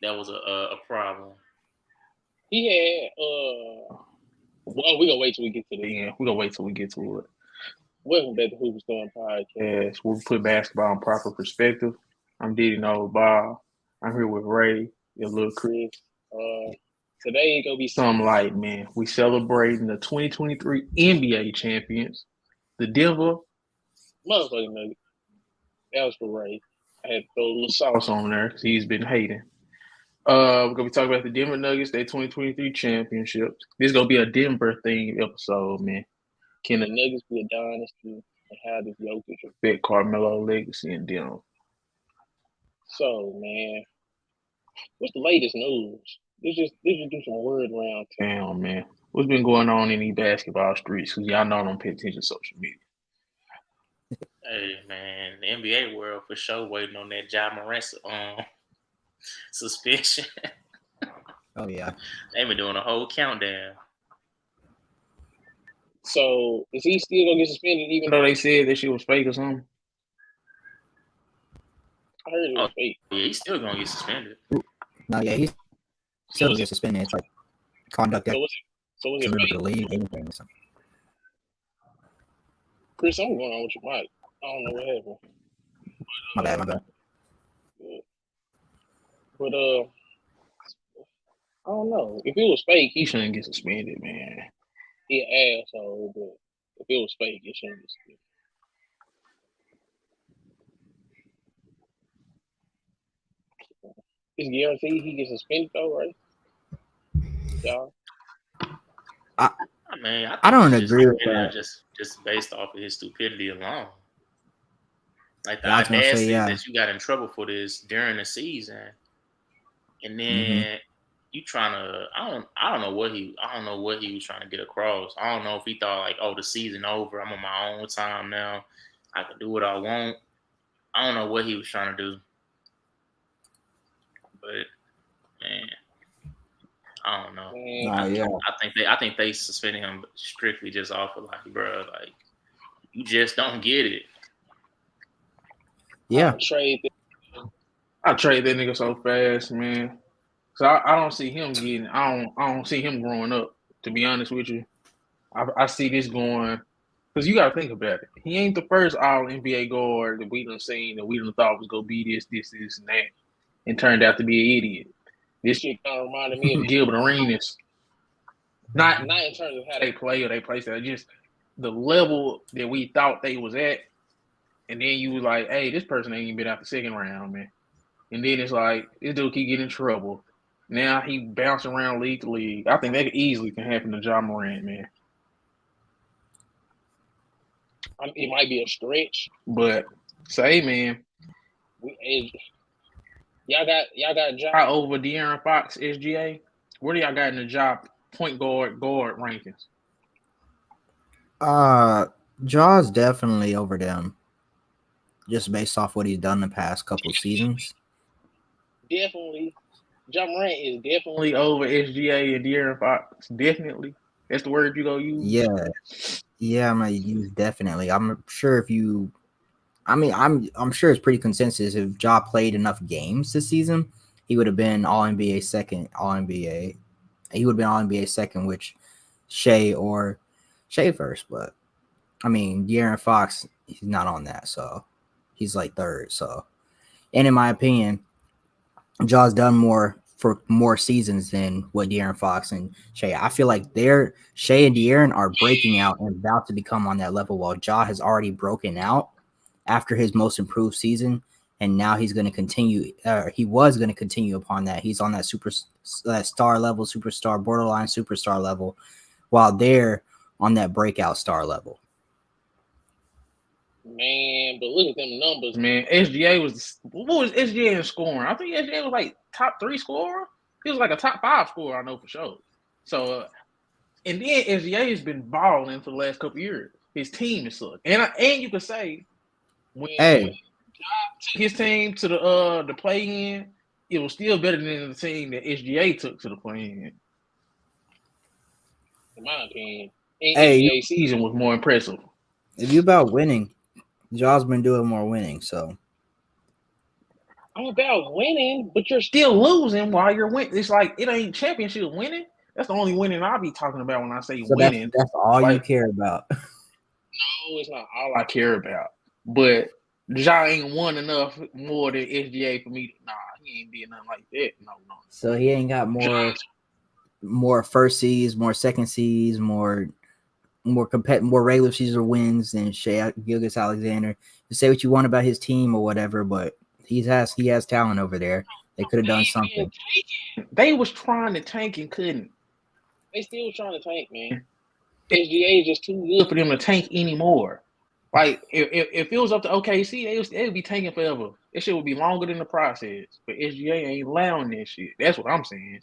that was a problem. He had well, we're gonna wait till we get to the end. We're gonna wait till we get to it. Welcome back to Hooper Storm Podcast. We'll put basketball in proper perspective. I'm Diddy No Bob. I'm here with Ray, your little Chris. Today gonna be something light, man. We celebrating the 2023 NBA champions, the Denver motherfucking Nuggets. That was for Ray. I had to throw a little sauce on there because he's been hating. We're gonna be talking about the Denver Nuggets, their 2023 championships. This is gonna be a Denver themed episode, man. Can the Nuggets be a dynasty? And how does Jokic affect Carmelo legacy in Denver? So, man, what's the latest news? Let's just do some word around town, man. What's been going on in these basketball streets? Because y'all know I don't pay attention to social media. Hey man, the NBA world for sure waiting on that Jamal Murray suspension. Oh yeah, They've been doing a whole countdown. So is he still gonna get suspended even though they said that shit was fake or something? I heard it was fake. Yeah, he's still gonna get suspended. no, yeah, he's still gonna get suspended. It's like conduct that So was it fake? to leave anything or something. Chris, something going on with your mic. I don't know what happened. My bad. But I don't know. If it was fake, he shouldn't get suspended, man. He an asshole, but if it was fake, it shouldn't get suspended. It's guaranteed he gets suspended though, right? Yeah. I mean, I don't agree with that. Just based off of his stupidity alone. Like the Yeah, I was gonna say, audacity yeah. that you got in trouble for this during the season, and then you trying to I don't know what he was trying to get across. I don't know if he thought like, oh, the season over, I'm on my own time now, I can do what I want. I don't know what he was trying to do, but man, I don't know. I think they suspended him strictly just off of like, bro, like you just don't get it. Yeah, I trade that nigga so fast, man. So I don't see him getting. I don't see him growing up. To be honest with you, I see this going because you got to think about it. He ain't the first All NBA guard that we done seen that we done thought was gonna be this, and that, and turned out to be an idiot. This shit kind of reminded me of Gilbert Arenas. Not in terms of how they play or they play style, just the level that we thought they was at. And then you was like, hey, this person ain't even been out the second round, man. And then it's like, this dude keep getting in trouble. Now he bouncing around league to league. I think that easily can happen to John Morant, man. It might be a stretch, but say, man, y'all got Ja over De'Aaron Fox, SGA. Where do y'all got in the job point guard rankings? Jaw's definitely over them, just based off what he's done the past couple of seasons. Definitely, Ja Morant is definitely over SGA and De'Aaron Fox. Definitely, that's the word you gonna use. Yeah, I'm gonna use definitely. I'm sure if you, I'm sure it's pretty consensus. If Ja played enough games this season, he would have been All NBA second. All NBA, he would have been All NBA second, which Shea first. But I mean, De'Aaron Fox, he's not on that, so he's like third. So, and in my opinion, Ja's done more for more seasons than what De'Aaron Fox and Shea. I feel like Shea and De'Aaron are breaking out and about to become on that level, while Ja has already broken out after his most improved season, and now he's going to continue. He was going to continue upon that. He's on that star level, superstar, borderline superstar level, while they're on that breakout star level. Man, but look at them numbers, man. SGA what was SGA in scoring? I think SGA was like top 3 scorer. He was like a top 5 scorer, I know for sure. So, and then SGA has been balling for the last couple years. His team is sucked, and you could say when his team to the play-in, it was still better than the team that SGA took to the play-in. In my opinion, SGA season was more impressive. If you about winning, Ja's been doing more winning, so I'm about winning, but you're still losing while you're winning. It's like it ain't championship winning. That's the only winning I'll be talking about when I say So winning. that's all like, you care about. No, it's not all I care about. But Ja ain't won enough more than SGA for me. Nah, he ain't did nothing like that. No. So he ain't got more first seeds, more second seeds, more regular season wins than Shai Gilgeous-Alexander. You say what you want about his team or whatever, but he has talent over there. They could have done something. They was trying to tank and couldn't. They still trying to tank, man. SGA is just too good for them to tank anymore. Like if it was up to OKC, they would be tanking forever. That shit would be longer than the process. But SGA ain't allowing that shit. That's what I'm saying.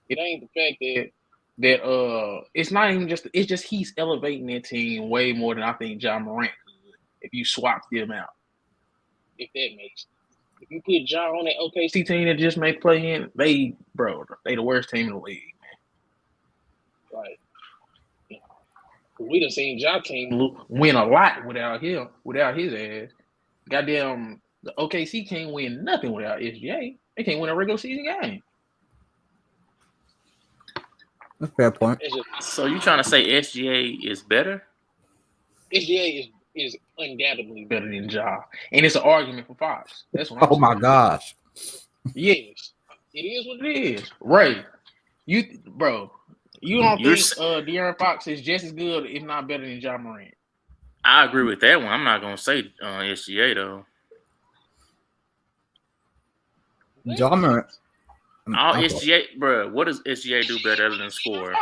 It ain't the fact that it's not even just it's just he's elevating that team way more than I think Jamal Morant could if you swap them out. If that makes sense. If you put Ja on that OKC team that just made play in, they the worst team in the league, man. Like, we done seen Ja team win a lot without his ass. Goddamn, the OKC can't win nothing without SGA. They can't win a regular season game. That's a fair point. So you trying to say SGA is better? SGA is undoubtedly better than Ja, and it's an argument for Fox. That's what I'm saying. My gosh. Yes, it is what it is. Ray, you don't think De'Aaron Fox is just as good, if not better, than Ja Morant? I agree with that one. I'm not gonna say SGA though. Ja Morant. SGA, bro. What does SGA do better than score?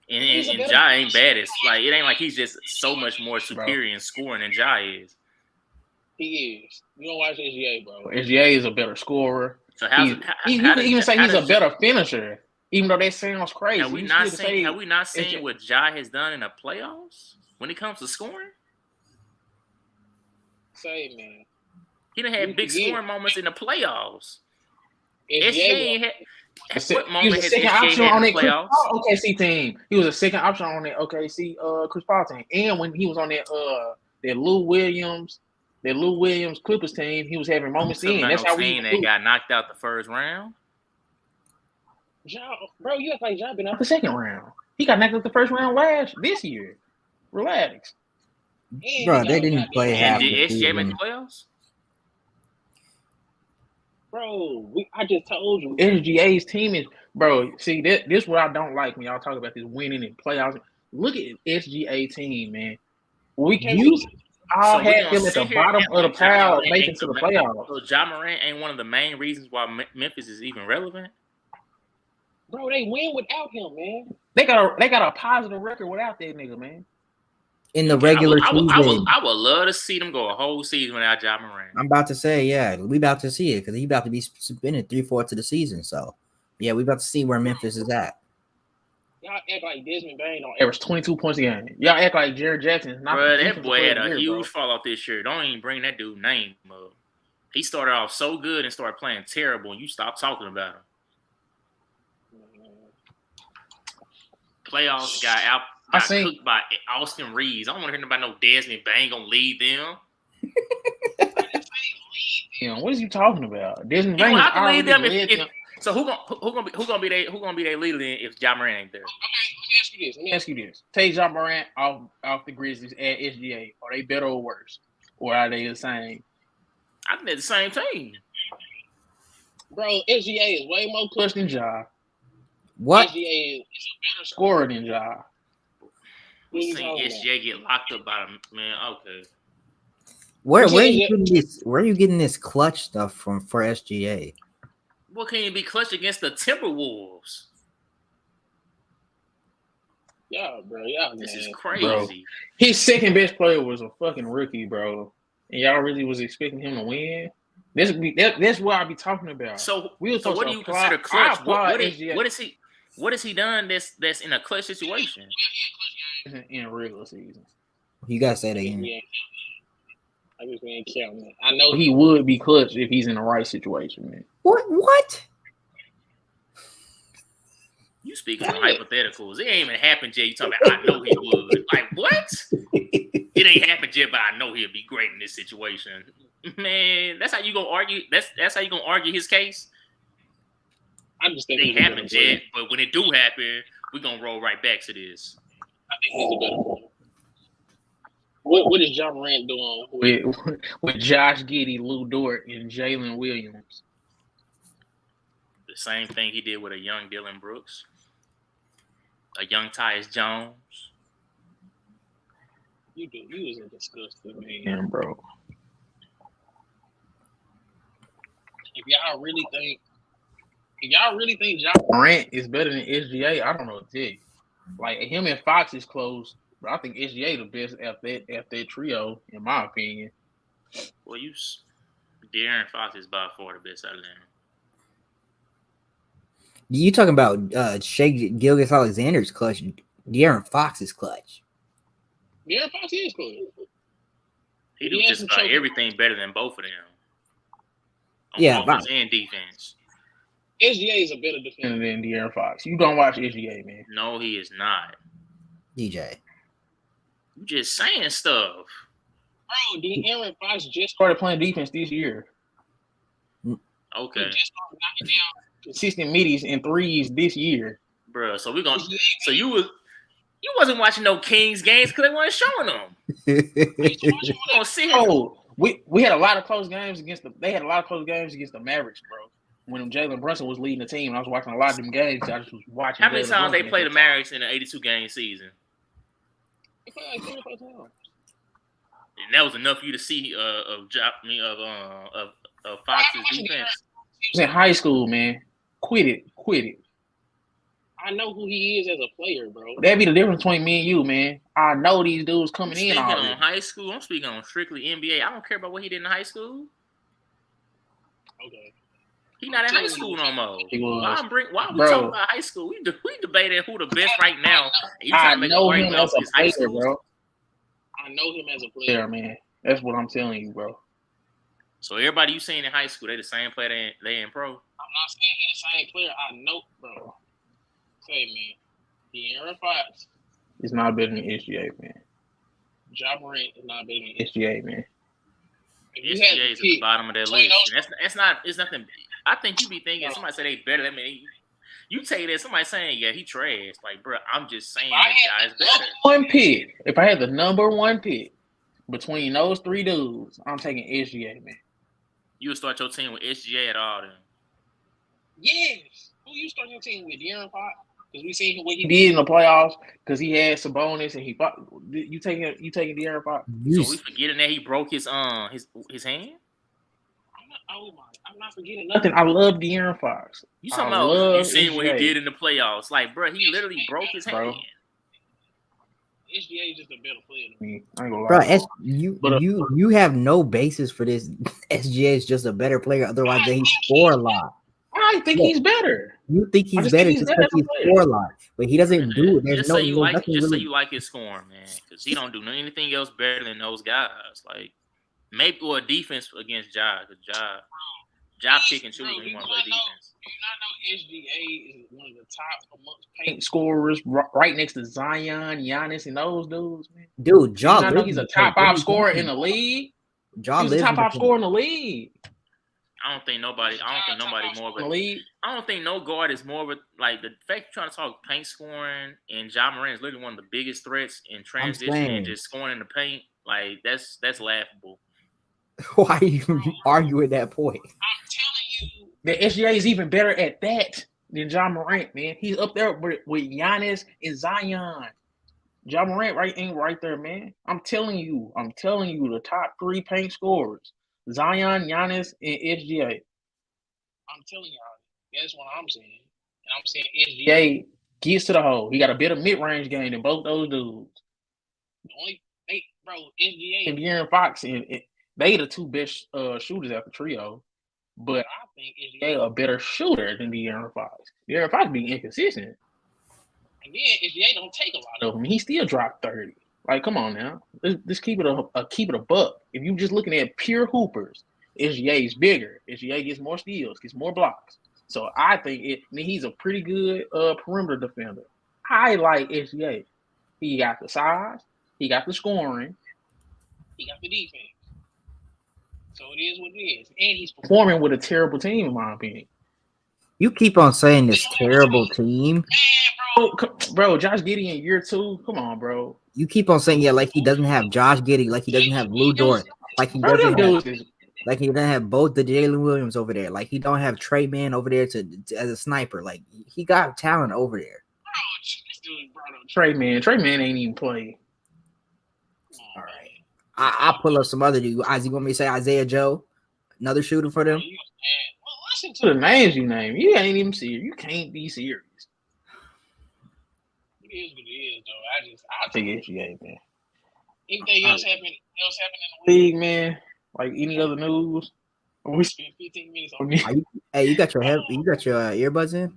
And Ja ain't bad. It's like it ain't like he's just so much more superior in scoring than Ja is. He is. You don't watch SGA, bro. SGA is a better scorer. So you can even say he's a better finisher, even though that sounds crazy. Have we not seen what Ja has done in the playoffs when it comes to scoring? Say, man. He done had big scoring moments in the playoffs. SGA had. What moment has SGA had in the playoffs? OKC team. He was a second option on that OKC Chris Paul team, and when he was on that Lou Williams Clippers team, he was having moments in. That's how we got knocked out the first round. Bro, you act like Ja been out the second round. He got knocked out the first round this year. Relax. Bro, they didn't play half the the season. Did SGA make the playoffs? Bro, I just told you, SGA's team is, bro. See, this what I don't like when y'all talk about this winning in playoffs. Look at SGA team, man. We had him at the bottom of the pile, making to the playoffs. So Ja Morant ain't one of the main reasons why Memphis is even relevant. Bro, they win without him, man. They got a positive record without that nigga, man. In the regular season, I would love to see them go a whole season without Ja Morant. I'm about to say, yeah, we about to see it because he's about to be spending 3/4 of the season. So, yeah, we about to see where Memphis is at. Y'all act like Desmond Bain don't average 22 points a game. Y'all act like Jared Jackson is not. Bro, that boy had a huge fall off this year. Don't even bring that dude's name up. He started off so good and started playing terrible, and you stopped talking about him. Playoffs got cooked by Austin Reeves. I don't want to hear about no Desmond Bain gonna lead them. What is you talking about? Desmond Bain can lead them so who gonna be their leader then if Ja Morant ain't there? Okay, let me ask you this. Take Ja Morant off the Grizzlies at SGA. Are they better or worse? Or are they the same? I think they're the same team. Bro, SGA is way more clutch than Ja. What? SGA is a better scorer than Ja. We seen SGA get locked up by them, man. Okay. Where are you getting this clutch stuff from for SGA? What can you be clutch against the Timberwolves? Yeah, bro. Yeah, this is crazy. Bro. His second best player was a fucking rookie, bro. And y'all really was expecting him to win. That's what I be talking about. So what do you consider clutch? What has he done that's in a clutch situation? In a regular season. You gotta say that again. Yeah. I just ain't counting. I know he would be clutch if he's in the right situation, man. What? You speaking of hypotheticals. It ain't even happened yet. You talking about I know he would. Like, what? It ain't happened yet, but I know he'll be great in this situation. Man, that's how you gonna argue. That's how you gonna argue his case. I just think It he's ain't happened yet, but when it do happen, we're gonna roll right back to this. I think he's a better player. What is John Morant doing with Josh Giddey, Lou Dort, and Jalen Williams? The same thing he did with a young Dylan Brooks, a young Tyus Jones. You was a disgusting man, bro. If y'all really think John Morant is better than SGA, I don't know what to tell you. Like him and Fox is close, but I think SGA the best after that trio, in my opinion. Well, De'Aaron Fox is by far the best out of them. You talking about Shea Gilgeous-Alexander's clutch? De'Aaron Fox is clutch. De'Aaron Fox is clutch. He do just about everything better than both of them. Yeah, offense and defense. SGA is a better defender than De'Aaron Fox. You don't watch SGA, man. No, he is not. DJ. You just saying stuff. Bro, De'Aaron Fox just started playing defense this year. Okay. He just started knocking down consistent middies and threes this year. Bro, so you wasn't watching no Kings games because they weren't showing them. We had a lot of close games against the Mavericks, bro. When Jalen Brunson was leading the team, I was watching a lot of them games. I just was watching. How many times they played the Mavericks in an 82-game season? They played like 3 or 4 times. And that was enough for you to see of Fox's defense. He was in high school, man. Quit it. I know who he is as a player, bro. That'd be the difference between me and you, man. I know these dudes coming in. Speaking on high school, I'm speaking on strictly NBA. I don't care about what he did in high school. Okay. He not in high school no more. Why are we talking about high school? We debating who the best right now. And you trying to make know a him as a high player, school? bro. I know him as a player, man. That's what I'm telling you, bro. So everybody you seen in high school, they the same player they in pro? I'm not saying he's the same player. I know, bro. Say, man. De'Aaron Fox is not better than SGA, man. Ja Morant is not better than SGA, man. SGA is at the bottom of that list. It's nothing. I think you be thinking somebody say they better than me. You take that somebody saying, yeah, he trash. Like, bro, I'm just saying that guy is better. One pick. If I had the number one pick between those 3 dudes, I'm taking SGA, man. You would start your team with SGA at all, then? Yes. Who you start your team with? De'Aaron Fox? Because we seen what he did in the playoffs. Because he had Sabonis and he fought. You taking De'Aaron Fox? So we forgetting that he broke his hand? I'm not forgetting nothing. I love De'Aaron Fox. You talking about you seen what he did in the playoffs? Like, bro, he literally broke his hand. SGA is just a better player than me. I ain't gonna lie. Bro, you have no basis for this. SGA is just a better player. Otherwise, they score a lot. I think he's better. You think he's better just because he score a lot, but he doesn't do it. Just say you like his scoring, man, because he don't do anything else better than those guys. Like maybe or defense against Ja, because Ja pick and choose when he want to play defense. Do you not know SGA is one of the top amongst paint scorers, right next to Zion, Giannis, and those dudes, man? Dude, Ja, he's a top 5 scorer in the league. He's a top 5 scorer in the league. I don't think nobody more of a. I don't think no guard is more of a, like, the fact you're trying to talk paint scoring and Ja Morant is literally one of the biggest threats in transition and just scoring in the paint. Like that's laughable. Why are you arguing that point? I'm telling you that SGA is even better at that than Ja Morant, man. He's up there with Giannis and Zion. Ja Morant ain't right there, man. I'm telling you, the top 3 paint scorers. Zion, Giannis, and SGA. I'm telling y'all, that's what I'm saying. And I'm saying SGA gets to the hole. He got a better mid-range game than both those dudes. SGA and De'Aaron Fox, and they the 2 best shooters out the trio. But I think SGA a better shooter than De'Aaron Fox. De'Aaron Fox be inconsistent. And then SGA don't take a lot of them. He still dropped 30. Like, come on now. Let's keep it a buck. If you just looking at pure hoopers, SGA is bigger. SGA gets more steals, gets more blocks. So I think he's a pretty good perimeter defender. I like SGA. He got the size, he got the scoring, he got the defense. So it is what it is. And he's performing with a terrible team, in my opinion. You keep on saying this terrible team. Bro, Josh Giddey in year 2. Come on, bro. You keep on saying, yeah, like he doesn't have Josh Giddey, like he doesn't have Lou Dort, like he doesn't have both the Jalen Williams over there, like he don't have Trey Man over there as a sniper. Like he got talent over there. Trey Man ain't even play. All right, I'll pull up some other dude. You want me to say Isaiah Joe, another shooter for them? Well, listen to the names you name. You ain't even serious. You can't be serious. It is what it is, though. I'll take SGA, man. Anything else happened in the league, man? Like any other news? We spent 15 minutes on this. Hey, you got your earbuds in?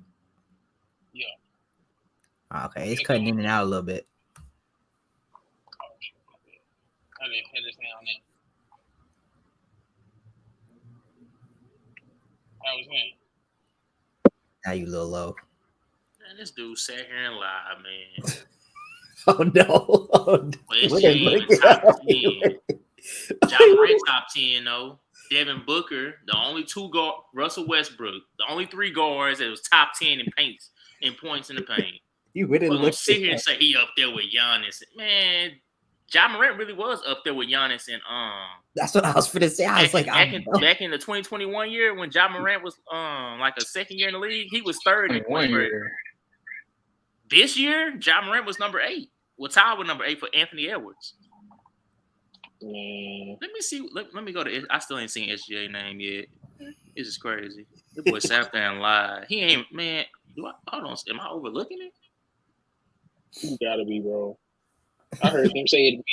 Yeah. Okay, it's cutting in and out a little bit. I didn't put this down there. How was it? Now you a little low. Man, this dude sat here and lied, man. Oh no! Top 10. John Morant top 10 though. Devin Booker, the only 2 guard. Russell Westbrook, the only 3 guards that was top 10 in points in the paint. You wouldn't sit here and say he up there with Giannis. Man, John Morant really was up there with Giannis and That's what I was finna say. I was like, back in the 2021 year when John Morant was like a second year in the league, he was third in points. This year, John Morant was number 8. Well, tied with number 8 for Anthony Edwards. Let me see. Let me go to. I still ain't seen SGA name yet. This is crazy. This boy sat there and lied. He ain't, man. Hold on. Am I overlooking it? You gotta be, bro. I heard them say it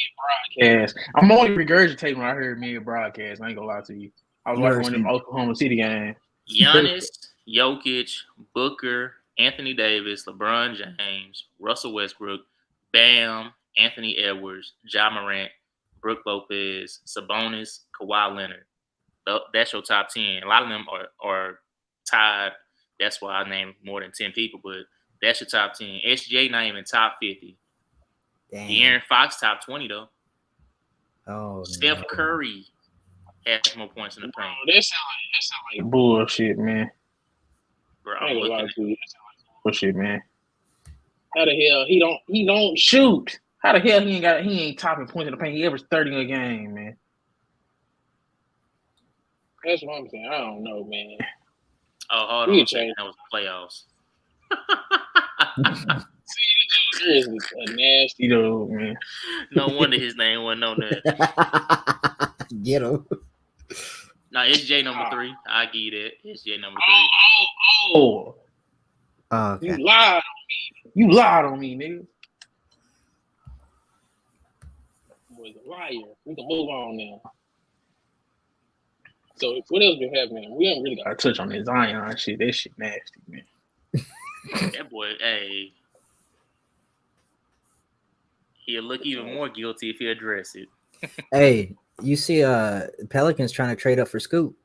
mid-broadcast. I'm only regurgitating when I heard mid-broadcast. I ain't gonna lie to you. I was watching one of them Oklahoma City games. Giannis, Jokic, Booker, Anthony Davis, LeBron James, Russell Westbrook, Bam, Anthony Edwards, Ja Morant, Brook Lopez, Sabonis, Kawhi Leonard. That's your top 10. A lot of them are tied. That's why I named more than 10 people, but that's your top 10. SGA not even top 50. Dang. De'Aaron Fox top 20 though. Oh, Steph Curry has more points in the paint. That sound like bullshit, man. Bro, I ain't gonna lie to you. That sound like bullshit, man. How the hell he don't shoot? How the hell he ain't topping points in the paint? He averaged 30 a game, man. That's what I'm saying. I don't know, man. Oh, hold on. That was the playoffs. See, this dude is a nasty dude, man. No wonder his name wasn't on there. Get him. No, SJ number 3. I give you that. SJ number 3. Oh. Okay. You lied on me, nigga. Boy's a liar. We can move on now. So what else been happening? We haven't really got to touch on this Zion shit. That shit nasty, man. That boy, hey. He'll look even more guilty if he address it. Hey, you see Pelicans trying to trade up for Scoop.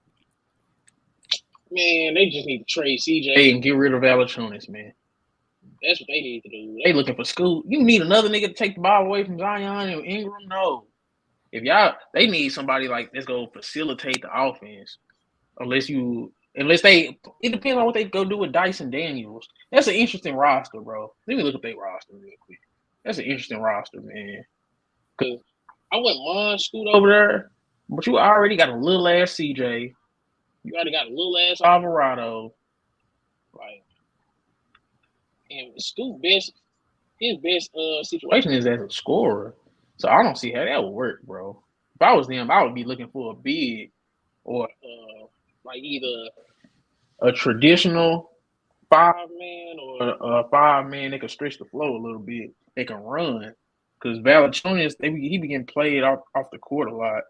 Man, they just need to trade CJ and get rid of Valanciunas, man. That's what they need to do. They looking for Scoop. You need another nigga to take the ball away from Zion and Ingram? No. If they need somebody like that's gonna facilitate the offense. It depends on what they go do with Dyson Daniels. That's an interesting roster, bro. Let me look at their roster real quick. That's an interesting roster, man. Cause I wouldn't mind Scoot over there, but you already got a little ass CJ. You already got a little ass Alvarado. Like, and Scoot his best situation is as a scorer. So I don't see how that would work, bro. If I was them, I would be looking for a big or like either a traditional 5-man or a 5-man that can stretch the floor a little bit. They can run. Because Valanciunas, he be getting played off the court a lot,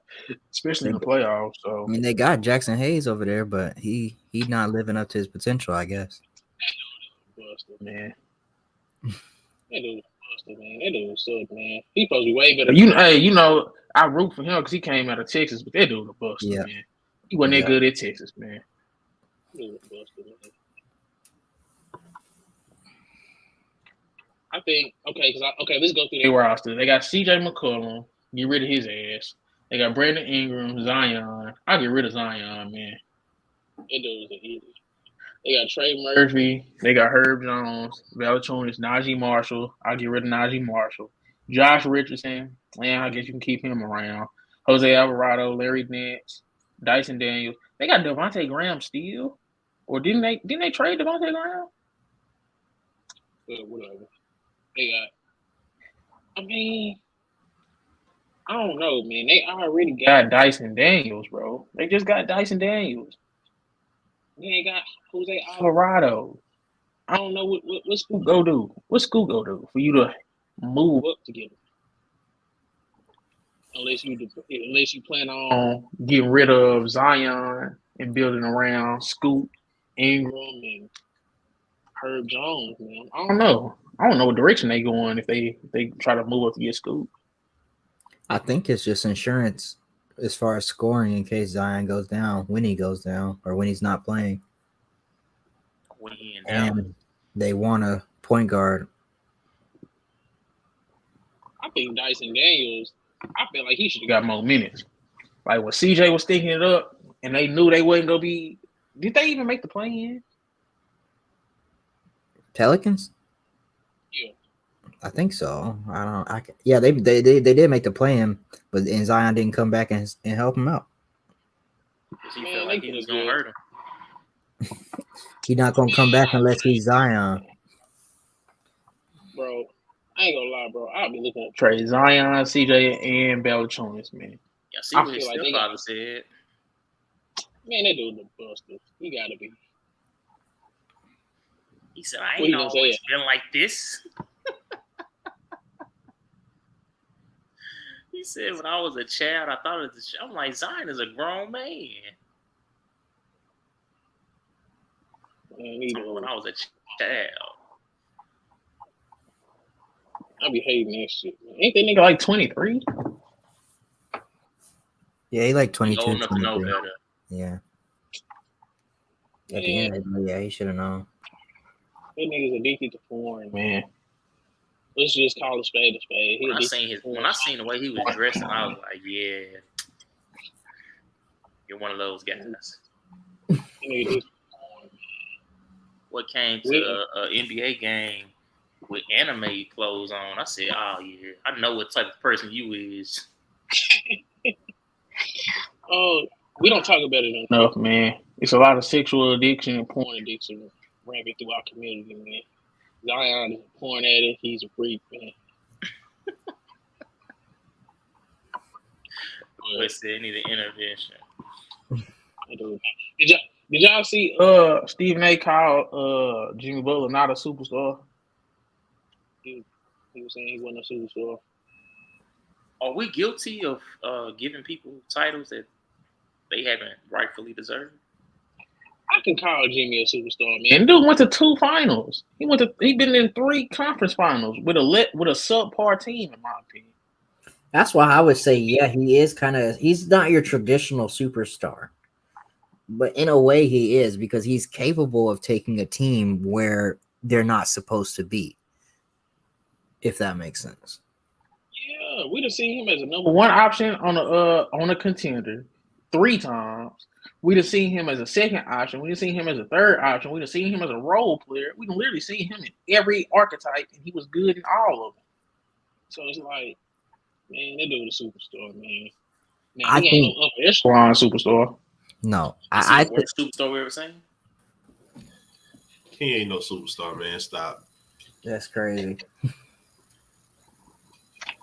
especially in the playoffs. So I mean, they got Jackson Hayes over there, but he not living up to his potential, I guess. That dude is busted, man. That dude sucked, man. He supposed to be way better. I root for him because he came out of Texas, but that dude a busted, man. He wasn't that good at Texas, man. That dude a busted, man. I think let's go through their roster. They got CJ McCollum, get rid of his ass. They got Brandon Ingram, Zion. I'll get rid of Zion, man. That dude's an idiot. They got Trey Murphy. They got Herb Jones, Valanciunas, Najee Marshall. I'll get rid of Najee Marshall. Josh Richardson. Man, I guess you can keep him around. Jose Alvarado, Larry Nance, Dyson Daniels. They got Devontae Graham still, or didn't they trade Devontae Graham? Whatever. They got. I mean, I don't know, man. They already got Dyson Daniels, bro. They just got Dyson Daniels. They got Jose Alvarado. I don't know what Scoot go do. What Scoot go do for you to move up together? Unless you plan on getting rid of Zion and building around Scoot, Ingram, and Herb Jones, man. I don't know. I don't know what direction they going if they try to move up to get Scoot. I think it's just insurance as far as scoring in case Zion goes down, when he goes down, or when he's not playing. When he in And down. they want a point guard. I think Dyson Daniels, I feel like he should have got more minutes. Like when CJ was sticking it up and they knew they wasn't gonna be. Did they even make the play-in? Pelicans? Yeah. I think so. I don't. Yeah, they did make the play-in, but Zion didn't come back and help him out. He felt like he was gonna hurt him. He's not gonna come back unless he's Zion. Bro, I ain't gonna lie, bro. I'll be looking at Trey, Zion, CJ, and Valanciunas, man. Yeah, see what his stepfather said. Man, that dude the buster. He gotta be. He said, I ain't always been like this. He said, when I was a child, I thought it was I'm like, Zion is a grown man. When I was a child. I be hating that shit, man. Ain't that nigga like 23? Yeah, he like 22, old enough to know better. Yeah. At the end of the day, he should have known. That nigga's addicted to porn, man. Let's just call a spade a spade. When I seen the way he was dressing, I was like, yeah, you're one of those guys. What came to an NBA game with anime clothes on? I said, oh yeah, I know what type of person you is. Oh, we don't talk about it enough, man. It's a lot of sexual addiction and porn addiction rampant through our community, man. Zion is a porn addict. He's a freak, man. Let's say need an intervention. Did y'all see Stephen A. called Jimmy Butler not a superstar? He was saying he wasn't a superstar. Are we guilty of giving people titles that they haven't rightfully deserved? I can call Jimmy a superstar, man. Dude went to 2 finals. He been in 3 conference finals with a subpar team, in my opinion. That's why I would say, yeah, he is he's not your traditional superstar. But in a way he is, because he's capable of taking a team where they're not supposed to be. If that makes sense. Yeah, we'd have seen him as a number 1 option on a contender 3 times. We'd have seen him as a second option. We'd have seen him as a third option. We'd have seen him as a role player. We can literally see him in every archetype, and he was good in all of them. So it's like, man, that dude is a superstar, man. Now, he ain't no upper echelon superstar. No. I think superstar we ever seen? He ain't no superstar, man. Stop. That's crazy.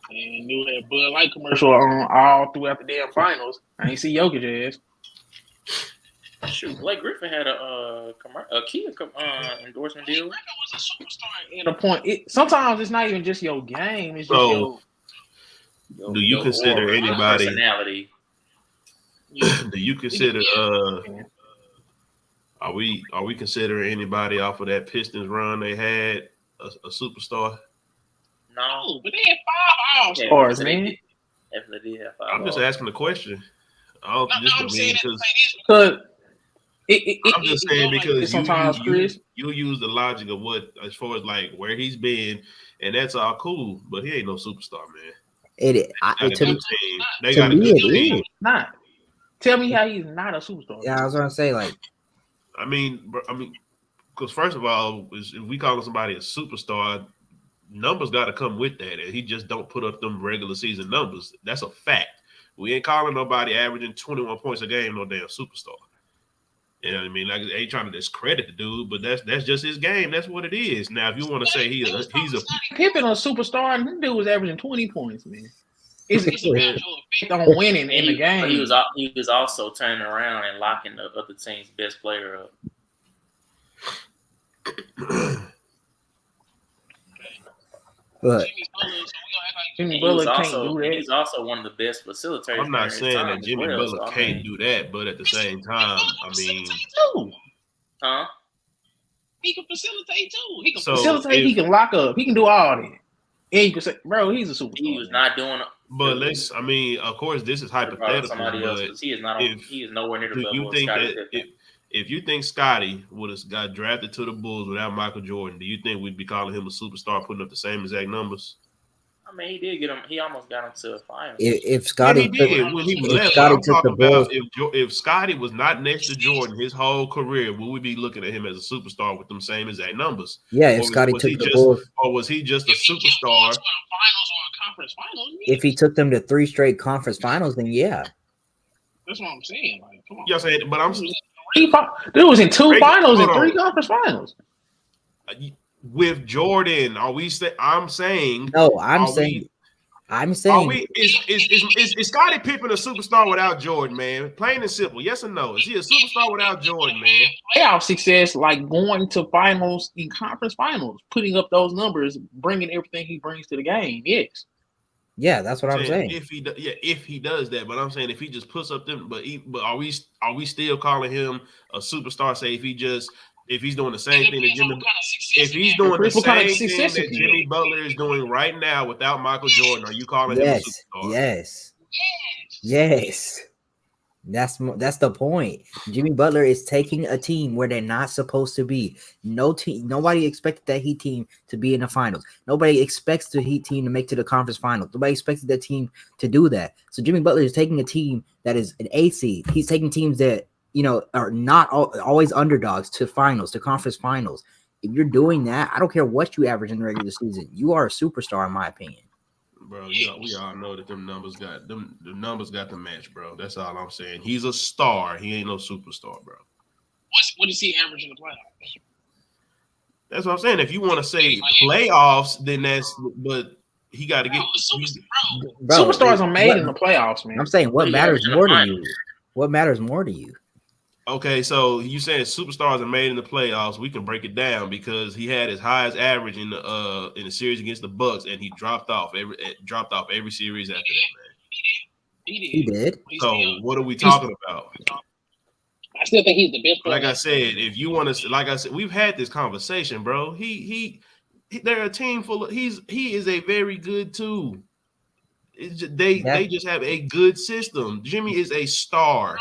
And knew that Bud Light commercial on all throughout the damn finals. I ain't see Jokic ass. Shoot, Blake Griffin had a Kia endorsement deal. Griffin was a superstar in a point. Sometimes it's not even just your game. It's just your do you consider anybody? Personality. Do you consider? Are we considering anybody off of that Pistons run they had a superstar? No, but they had 5 All-Stars, man. Definitely did have 5. I'm just asking the question. I'm just saying because. I'm just saying because sometimes you use the logic of what, as far as like where he's been, and that's all cool, but he ain't no superstar, man. They to got a me, good it team. is. Not. Tell me how he's not a superstar. Yeah, I was gonna say like. I mean, because first of all, if we call somebody a superstar, numbers got to come with that, and he just don't put up them regular season numbers. That's a fact. We ain't calling nobody averaging 21 points a game no damn superstar. You know what I mean? Like, ain't trying to discredit the dude, but that's just his game. That's what it is. Now, if you want to say he's a Pippen a superstar, and that dude was averaging 20 points, man. It's about your effect on winning in the game. He was also turning around and locking the other team's best player up. But Jimmy Butler can't do that. He's also one of the best facilitators. I'm not saying that Jimmy Butler can't do that, but at the same time, I mean, he can facilitate too. He can facilitate. He can lock up. He can do all that. And you can say, bro, he's a superstar. He was not doing it. But I mean, of course, this is hypothetical. Somebody else, because he is not. He is nowhere near the level of Scottie Pippen. If you think Scottie would have got drafted to the Bulls without Michael Jordan, do you think we'd be calling him a superstar, putting up the same exact numbers? I mean, he did get him. He almost got him to a final. If Scottie did when he left, I'm talking about if Scottie was not next to Jordan his whole career, would we be looking at him as a superstar with them same exact numbers? Yeah, if Scottie took the Bulls, or was he just a superstar? If he took them to 3 straight conference finals, then yeah. That's what I'm saying. Like, come on. Y'all saying, but I'm. There was in 2 finals and 3 conference finals. With Jordan, are we? I'm saying. No, I'm saying. Is Scottie Pippen a superstar without Jordan, man? Plain and simple. Yes or no? Is he a superstar without Jordan, man? Playoff success, like going to finals in conference finals, putting up those numbers, bringing everything he brings to the game. Yes. Yeah, that's what I'm saying. If he does that, but I'm saying if he just puts up them, but are we still calling him a superstar? Say if he's doing the same thing that Jimmy Butler is doing right now without Michael Jordan, are you calling him a superstar? Yes. That's the point. Jimmy Butler is taking a team where they're not supposed to be. Nobody expected that Heat team to be in the finals. Nobody expects the Heat team to make to the conference finals. Nobody expected that team to do that. So Jimmy Butler is taking a team that is an 8 seed. He's taking teams that are not always underdogs to finals, to conference finals. If you're doing that, I don't care what you average in the regular season. You are a superstar, in my opinion. Bro, we all know that the numbers got the match, bro. That's all I'm saying. He's a star. He ain't no superstar, bro. What does he average in the playoffs? That's what I'm saying. If you want to say playoffs, then but he got to get. Superstars are made in the playoffs, man. I'm saying what matters more to you? What matters more to you? Okay, so you saying superstars are made in the playoffs? We can break it down because he had his highest average in the series against the Bucks, and he dropped off every series after that, man. He did. So what are we talking about? I still think he's the best player. Like I said, if you want to, like I said, we've had this conversation, bro. They're a team full of. He is a very good too. They just have a good system. Jimmy is a star.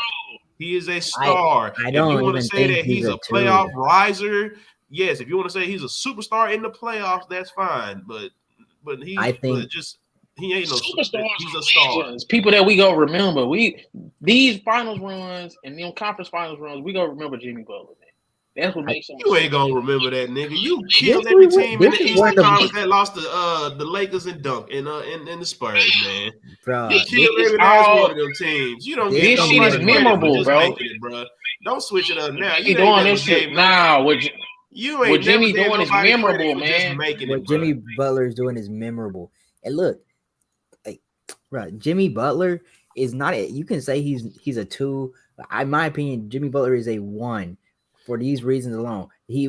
He is a star. I don't if you want to say that he's a playoff riser, yes. If you want to say he's a superstar in the playoffs, that's fine. But he ain't no superstar. He's a star. People that we go remember. These finals runs and them conference finals runs, we go remember Jimmy Butler. That's what makes him. You ain't gonna remember that nigga. You killed every team in the Eastern Conference that lost to the Lakers and Dunk and the Spurs, man. Bro, you killed every last one of them teams. You don't get this shit is memorable, bro. Don't switch it up now. You doing this shit now? What Jimmy doing is memorable, man. What Jimmy Butler is doing is memorable. And look, bro, Jimmy Butler is not. You can say he's a 2. In my opinion, Jimmy Butler is a 1. For these reasons alone, he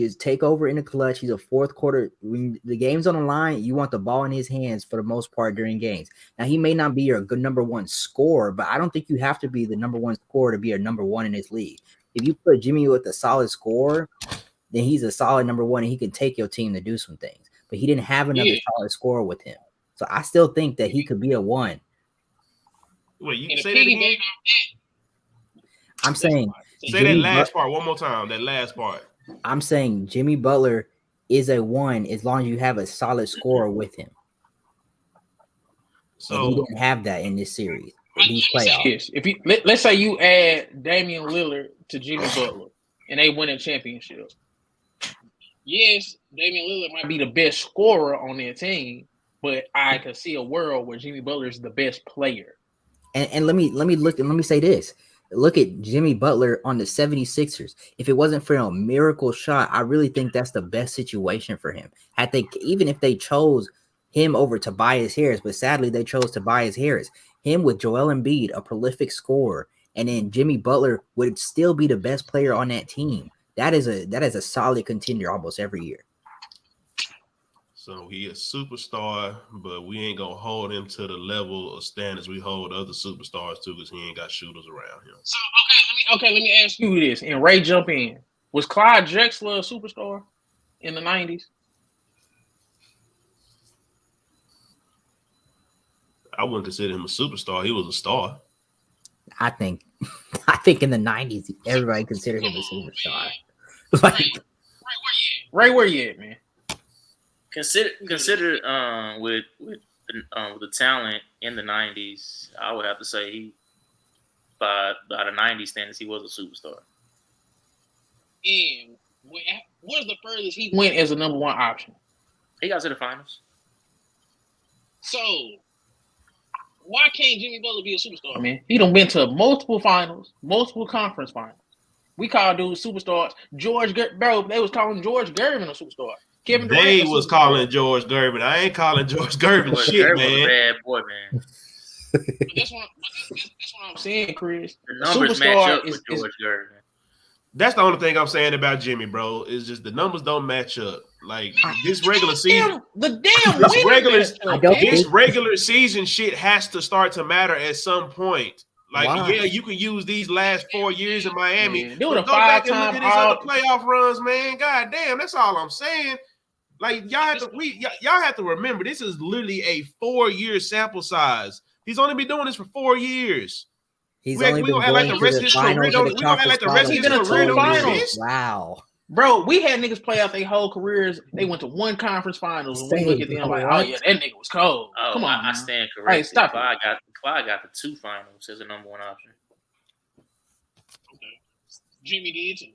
is take over in the clutch. He's a fourth quarter. When the game's on the line, you want the ball in his hands for the most part during games. Now, he may not be your good number 1 scorer, but I don't think you have to be the number 1 scorer to be a number 1 in this league. If you put Jimmy with a solid scorer, then he's a solid number 1 and he can take your team to do some things. But he didn't have another solid scorer with him. So I still think that he could be a 1. Wait, you say that again? I'm saying say that last part one more time. That last part. I'm saying Jimmy Butler is a 1 as long as you have a solid scorer with him. And he didn't have that in this series. These playoffs. If you let's say you add Damian Lillard to Jimmy Butler and they win a championship. Yes, Damian Lillard might be the best scorer on their team, but I could see a world where Jimmy Butler is the best player. And let me say this. Look at Jimmy Butler on the 76ers. If it wasn't for a miracle shot, I really think that's the best situation for him. Even if they chose him over Tobias Harris, but sadly they chose Tobias Harris. Him with Joel Embiid, a prolific scorer, and then Jimmy Butler would still be the best player on that team. That is a solid contender almost every year. So he a superstar, but we ain't gonna hold him to the level of standards we hold other superstars to because he ain't got shooters around him. So let me ask you this, and Ray jump in. Was Clyde Drexler a superstar in the 90s? I wouldn't consider him a superstar. He was a star. I think in the 90s everybody considered him a superstar. Ray, where you at, man? Consider with the talent in the 90s, I would have to say he by the 90s standards he was a superstar. And what's the furthest he went as a number one option? He got to the finals. So why can't Jimmy Butler be a superstar, man? He done been to multiple finals, multiple conference finals. We call dudes superstars. Bro, they was calling George Gervin a superstar. Kevin Durant they was calling George Gervin. I ain't calling George Gervin shit, Gervin man. Was a bad boy, man. That's what I'm saying, Chris. The numbers match up with George Gervin. That's the only thing I'm saying about Jimmy, bro. Is just the numbers don't match up. Like this regular season, this regular season shit has to start to matter at some point. Like, yeah, you can use these last 4 years in Miami. Man, but go back and look at these other playoff runs, man. God damn, that's all I'm saying. Like, y'all have to remember, this is literally a 4-year sample size. He's only been doing this for 4 years. He's only been going to the finals of the conference finals. Wow. Bro, we had niggas play out their whole careers. They went to one conference finals. And we look at them like, oh, yeah, that nigga was cold. Oh, come on. I stand corrected. Hey, stop Clyde got the 2 finals as a number one option. Okay. Jimmy did too.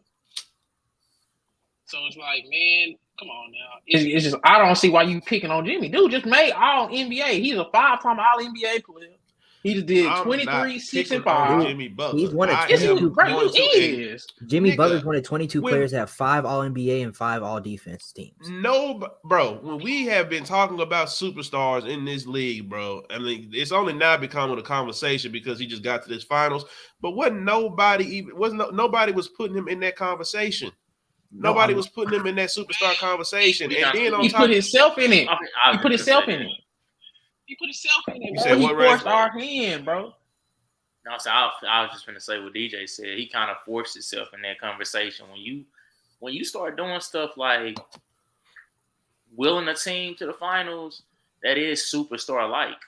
So it's like, man, come on now. It's just, I don't see why you picking on Jimmy. Dude just made all NBA. He's a 5-time all NBA player. He just did 23, 6, and 5. Jimmy Butler. He's one of 22. Jimmy Butler's one of 22 players that have 5 All-NBA and 5 All-Defense teams. No, bro. When we have been talking about superstars in this league, bro, I mean, it's only now becoming a conversation because he just got to this finals. But nobody was putting him in that conversation. Nobody was putting him in that superstar conversation. And then on he top, put himself in it. He put himself in it. He put himself in it. He forced our hand, bro. No, so I was just going to say what DJ said. He kind of forced himself in that conversation. When you start doing stuff like willing a team to the finals, that is superstar-like.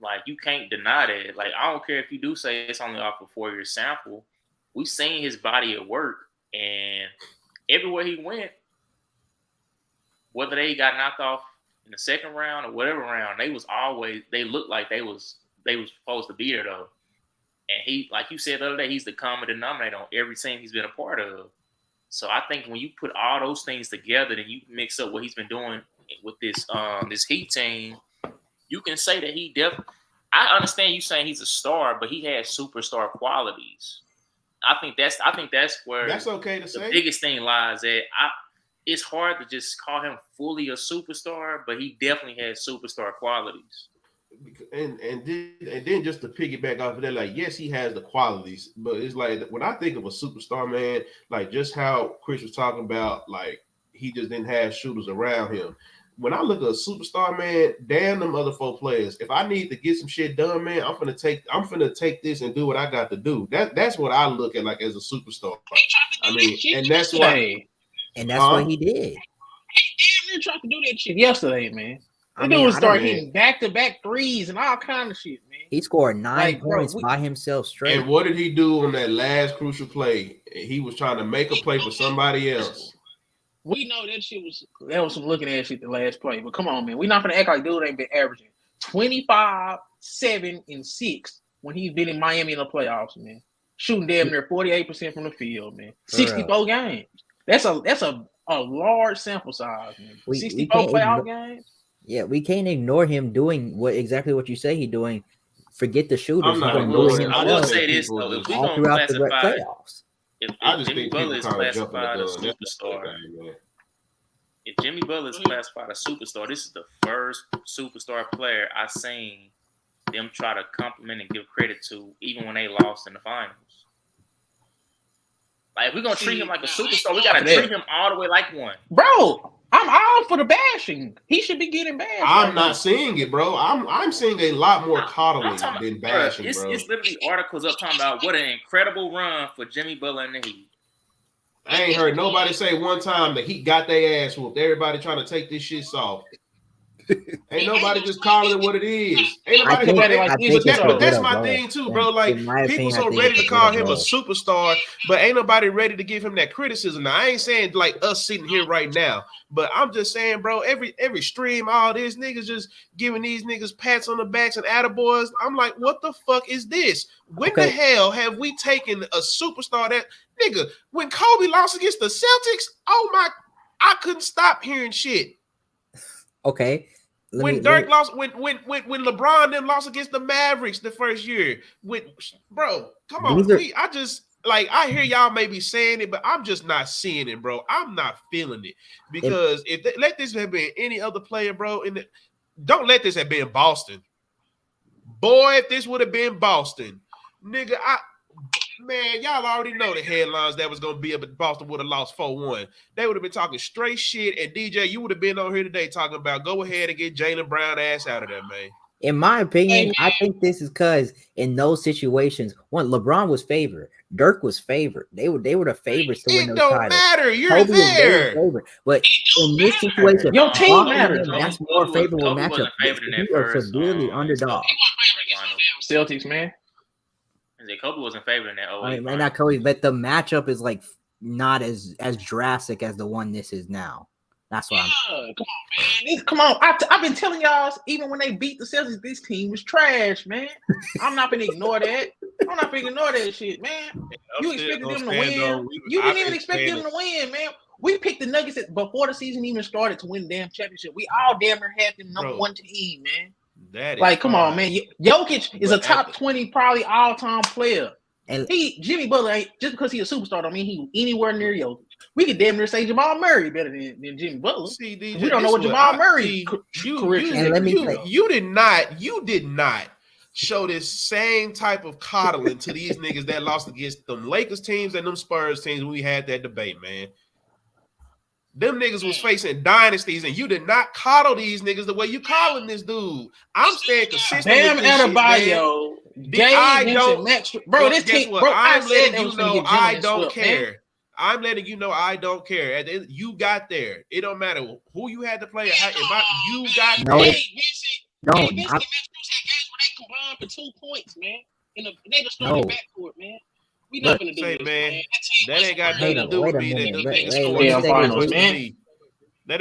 Like, you can't deny that. Like, I don't care if you do say it's only off a 4-year sample. We've seen his body at work, and everywhere he went, whether they got knocked off in the second round or whatever round, they looked like they was supposed to be there though. And he, like you said the other day, he's the common denominator on every team he's been a part of. So I think when you put all those things together, then you mix up what he's been doing with this Heat team, you can say that he I understand you saying he's a star, but he has superstar qualities. I think that's where that's okay to the say. Biggest thing lies at. It's hard to just call him fully a superstar, but he definitely has superstar qualities. And then just to piggyback off of that, like, yes, he has the qualities, but it's like when I think of a superstar, man, like just how Chris was talking about, like he just didn't have shooters around him. When I look at a superstar, man, damn them other 4 players. If I need to get some shit done, man, I'm finna take this and do what I got to do. That's what I look at like as a superstar. I mean, and that's why. And that's what he did. He tried to do that shit yesterday, man. The dude was start hitting back-to-back threes and all kind of shit, man. He scored 9 points by himself straight. And what did he do on that last crucial play? He was trying to make a play for somebody else. We know that was some looking at shit the last play. But come on, man. We're not going to act like dude ain't been averaging 25, 7-6 when he's been in Miami in the playoffs, man. Shooting damn near 48% from the field, man. For 64 games. That's a large sample size, man. We 64 can't playoff games. Yeah, we can't ignore him doing exactly what you say he's doing. Forget the shooters. I'm not He's ignoring doing him. I himself will just say think this people though: if just- we all gonna throughout the classify, playoffs. I if just Jimmy think people Butler is kind of jumping the classified a gun. That's superstar, the man. if Jimmy Butler is classified a superstar, this is the first superstar player I've seen them try to compliment and give credit to, even when they lost in the finals. Like, if we're gonna treat him like a superstar, we gotta treat him all the way like one. Bro, I'm all for the bashing. He should be getting bashed. I'm not seeing it, bro. I'm seeing a lot more coddling than bashing, it's, bro. It's literally articles up talking about what an incredible run for Jimmy Butler and the Heat. I ain't heard nobody say one time that he got their ass whooped. Everybody trying to take this shit soft. Ain't nobody just calling it what it is. Ain't nobody but that's my thing too, bro. Like, people so ready to call him a superstar, but ain't nobody ready to give him that criticism. Now, I ain't saying like us sitting here right now, but I'm just saying, bro, every stream, all these niggas just giving these niggas pats on the backs and attaboys. I'm like, what the fuck is this? When the hell have we taken a superstar that nigga? When Kobe lost against the Celtics, oh my, I couldn't stop hearing shit. Okay. When LeBron them lost against the Mavericks the first year, bro, come on, I hear y'all may be saying it, but I'm just not seeing it, bro. I'm not feeling it because let this have been any other player, bro, don't let this have been Boston, boy. If this would have been Boston, nigga, man, y'all already know the headlines that was gonna be up. Boston would have lost 4-1. They would have been talking straight shit. And DJ, you would have been on here today talking about go ahead and get Jaylen Brown ass out of there, man. In my opinion, I think this is because in those situations, one, LeBron was favored, Dirk was favored. They were the favorites to win those titles. It don't matter. You're Kobe there. But in this situation, your team matters. That's more favorable matchup. You are severely underdog. Celtics, man. Kobe wasn't favored in that. I mean, not Kobe, but the matchup is like not as drastic as the one this is now. That's what I'm. Come on. I've been telling y'all even when they beat the Celtics, this team was trash, man. I'm not gonna ignore that. I'm not gonna ignore that shit, man. You expected them to win. You didn't even expect them to win, man. We picked the Nuggets before the season even started to win the damn championship. We all damn near had them number one team, man. Come on, man. Jokic is a top 20 probably all-time player. And Jimmy Butler ain't just because he's a superstar don't mean he anywhere near Jokic. We could damn near say Jamal Murray better than Jimmy Butler. See, DJ, we don't know what Jamal Murray you did not show this same type of coddling to these niggas that lost against them Lakers teams and them Spurs teams when we had that debate, man. Them niggas was facing dynasties, and you did not coddle these niggas the way you calling this dude. I'm staying consistent. Damn, Adebayo. Bro, this team, bro, I'm letting you know I don't care. Man. I'm letting you know I don't care. You got there. It don't matter who you had to play. You got there. Vincent had games where they combined for 2 points, man. They just started backcourt, man. We not gonna do this, man. That ain't got nothing to do with me. That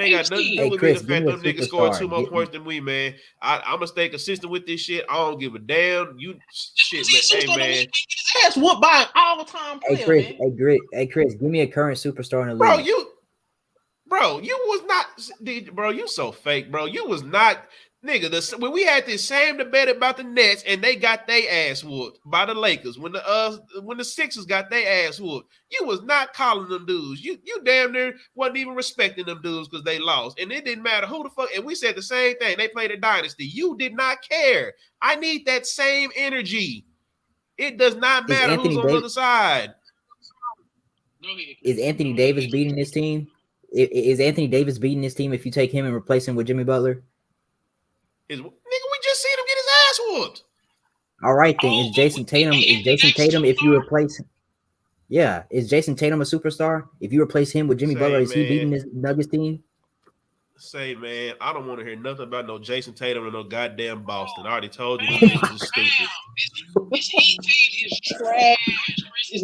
ain't got nothing to do with me. The fact them niggas scored 2 more points than we, man. I'm gonna stay consistent with this shit. I don't give a damn. You shit, man. Hey, man. Ass whooped by an all-time player, Hey, Chris, give me a current superstar in the league. You was not, bro. You so fake, bro. You was not. Nigga, when we had this same debate about the Nets and they got their ass whooped by the Lakers, when the Sixers got their ass whooped, you was not calling them dudes. You damn near wasn't even respecting them dudes because they lost. And it didn't matter who the fuck. And we said the same thing. They played a dynasty. You did not care. I need that same energy. It does not matter who's on the other side. Is Anthony Davis beating this team? Is Anthony Davis beating this team if you take him and replace him with Jimmy Butler? Nigga, we just seen him get his ass whooped. All right, then. Is Jason Tatum if you replace him? Yeah. Is Jason Tatum a superstar? If you replace him with Jimmy Butler, is he beating this Nuggets team? Say, man, I don't want to hear nothing about no Jason Tatum or no goddamn Boston. I already told you this is stupid. This Heat team is trash.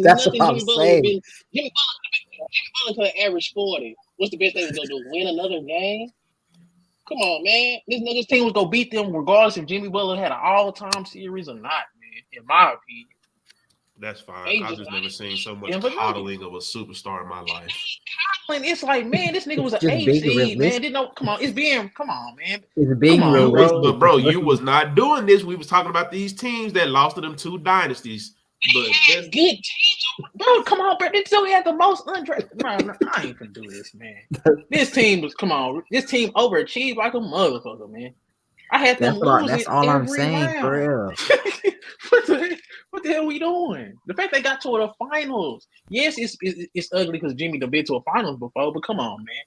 That's what I'm saying. Jimmy Butler could average 40. What's the best thing to do? Win another game? Come on, man. This nigga's team was gonna beat them regardless if Jimmy Butler had an all-time series or not, man. In my opinion, That's fine. They I've just- just never seen so much Denver coddling of a superstar in my life. and it's like, man, this nigga was an Just eight being seed, man. realistic. Didn't know. Come on, come on, man. It's being Come on, You was, realistic. but bro, you was not doing this. We was talking about these teams that lost to them 2 dynasties. But Good teams, bro. Come on, bro. They still had the most undrafted. No, I ain't gonna do this, man. This team was This team overachieved like a motherfucker, man. I had them losing. That's all I'm every saying, round. for real. What the hell we doing? The fact they got to the finals. Yes, it's ugly because Jimmy done been to a finals before, but come on, man.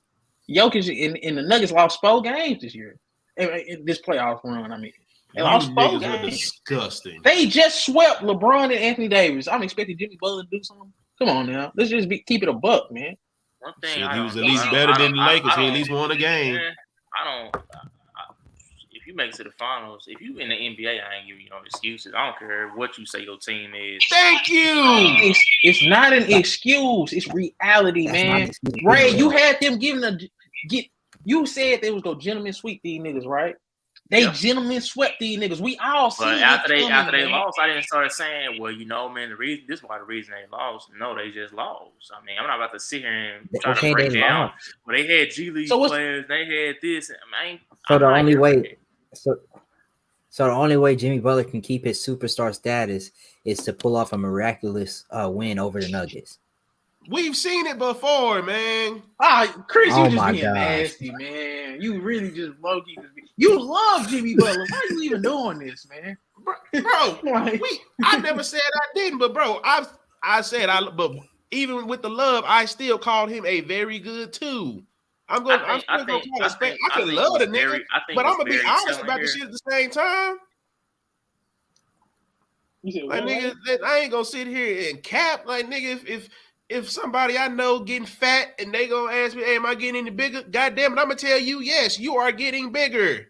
Jokic and the Nuggets lost 4 games this year. In this playoff run, I mean. They lost 4 niggas are games. disgusting. They just swept LeBron and Anthony Davis. I'm expecting Jimmy Butler to do something. Come on now. Let's just keep it a buck, man. One thing Shit, he was at least better than the Lakers. He at least won a game. Man, if you make it to the finals, if you in the NBA, I ain't giving you no excuses. I don't care what you say your team is. Thank you. It's not an excuse. It's reality, That's man. not an excuse. Ray, you had them you said they was go gentlemen sweep these niggas, right? They gentlemen swept these niggas. We all see. But after they lost, I didn't start saying, well, you know, man, this is why the reason they lost. No, they just lost. I mean, I'm not about to sit here and try to break down. But they had G League players. They had this. So the only way Jimmy Butler can keep his superstar status is to pull off a miraculous win over the Nuggets. We've seen it before, man. Chris, you just being nasty, man. You really just low-key. You love Jimmy Butler. Why are you even doing this, man? Bro, I never said I didn't, but bro, I said but even with the love, I still called him a very good 2. I can love the nigga, but I'm gonna be honest about this shit at the same time. Like nigga, I ain't gonna sit here and cap. Like nigga, if somebody I know getting fat and they gonna ask me, hey, am I getting any bigger? Goddamn it, I'm gonna tell you, yes, you are getting bigger.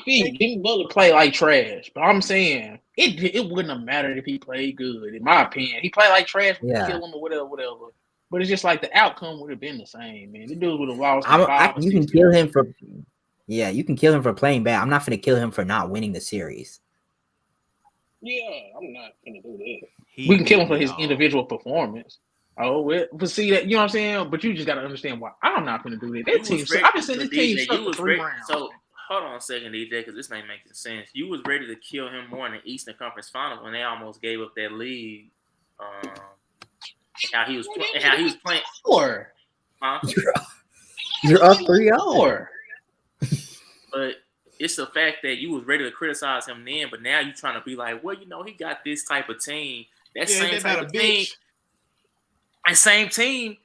Jimmy Butler play like trash, but I'm saying it wouldn't have mattered if he played good. In my opinion, he played like trash, we could kill him or whatever. But it's just like the outcome would have been the same, man. The dude would have lost. You can kill him for, you can kill him for playing bad. I'm not gonna kill him for not winning the series. Yeah, I'm not gonna do that. We can kill him for his individual performance. But see that, you know what I'm saying? But you just got to understand why I'm not going to do that. That team, I've been saying this team stuck for 3 rounds. So hold on a second, DJ, because this ain't making sense. You was ready to kill him more in the Eastern Conference Finals when they almost gave up that lead. And how he was playing. Huh? You're up 3-0. But it's the fact that you was ready to criticize him then, but now you're trying to be like, well, you know, he got this type of team. That same type of team. And same team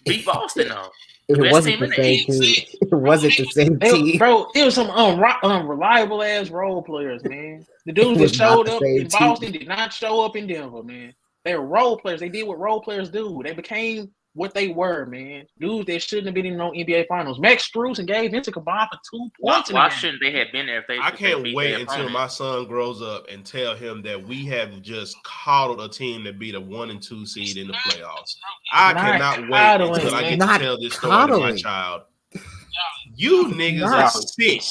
beat Boston though. It wasn't the same team. It wasn't the same team. Bro, it was some unreliable ass role players, man. The dudes that showed up in Boston did not show up in Denver, man. They were role players. They did what role players do. They became what they were, man. Dudes that shouldn't have been in no NBA Finals. Max Strus and Gabe Vincent combined for 2 points. Why shouldn't they have been there if they? I can't wait until my son grows up and tell him that we have just coddled a team that beat a 1 and 2 seed in the playoffs. I cannot wait until I get to tell this story to my child. You niggas are sick.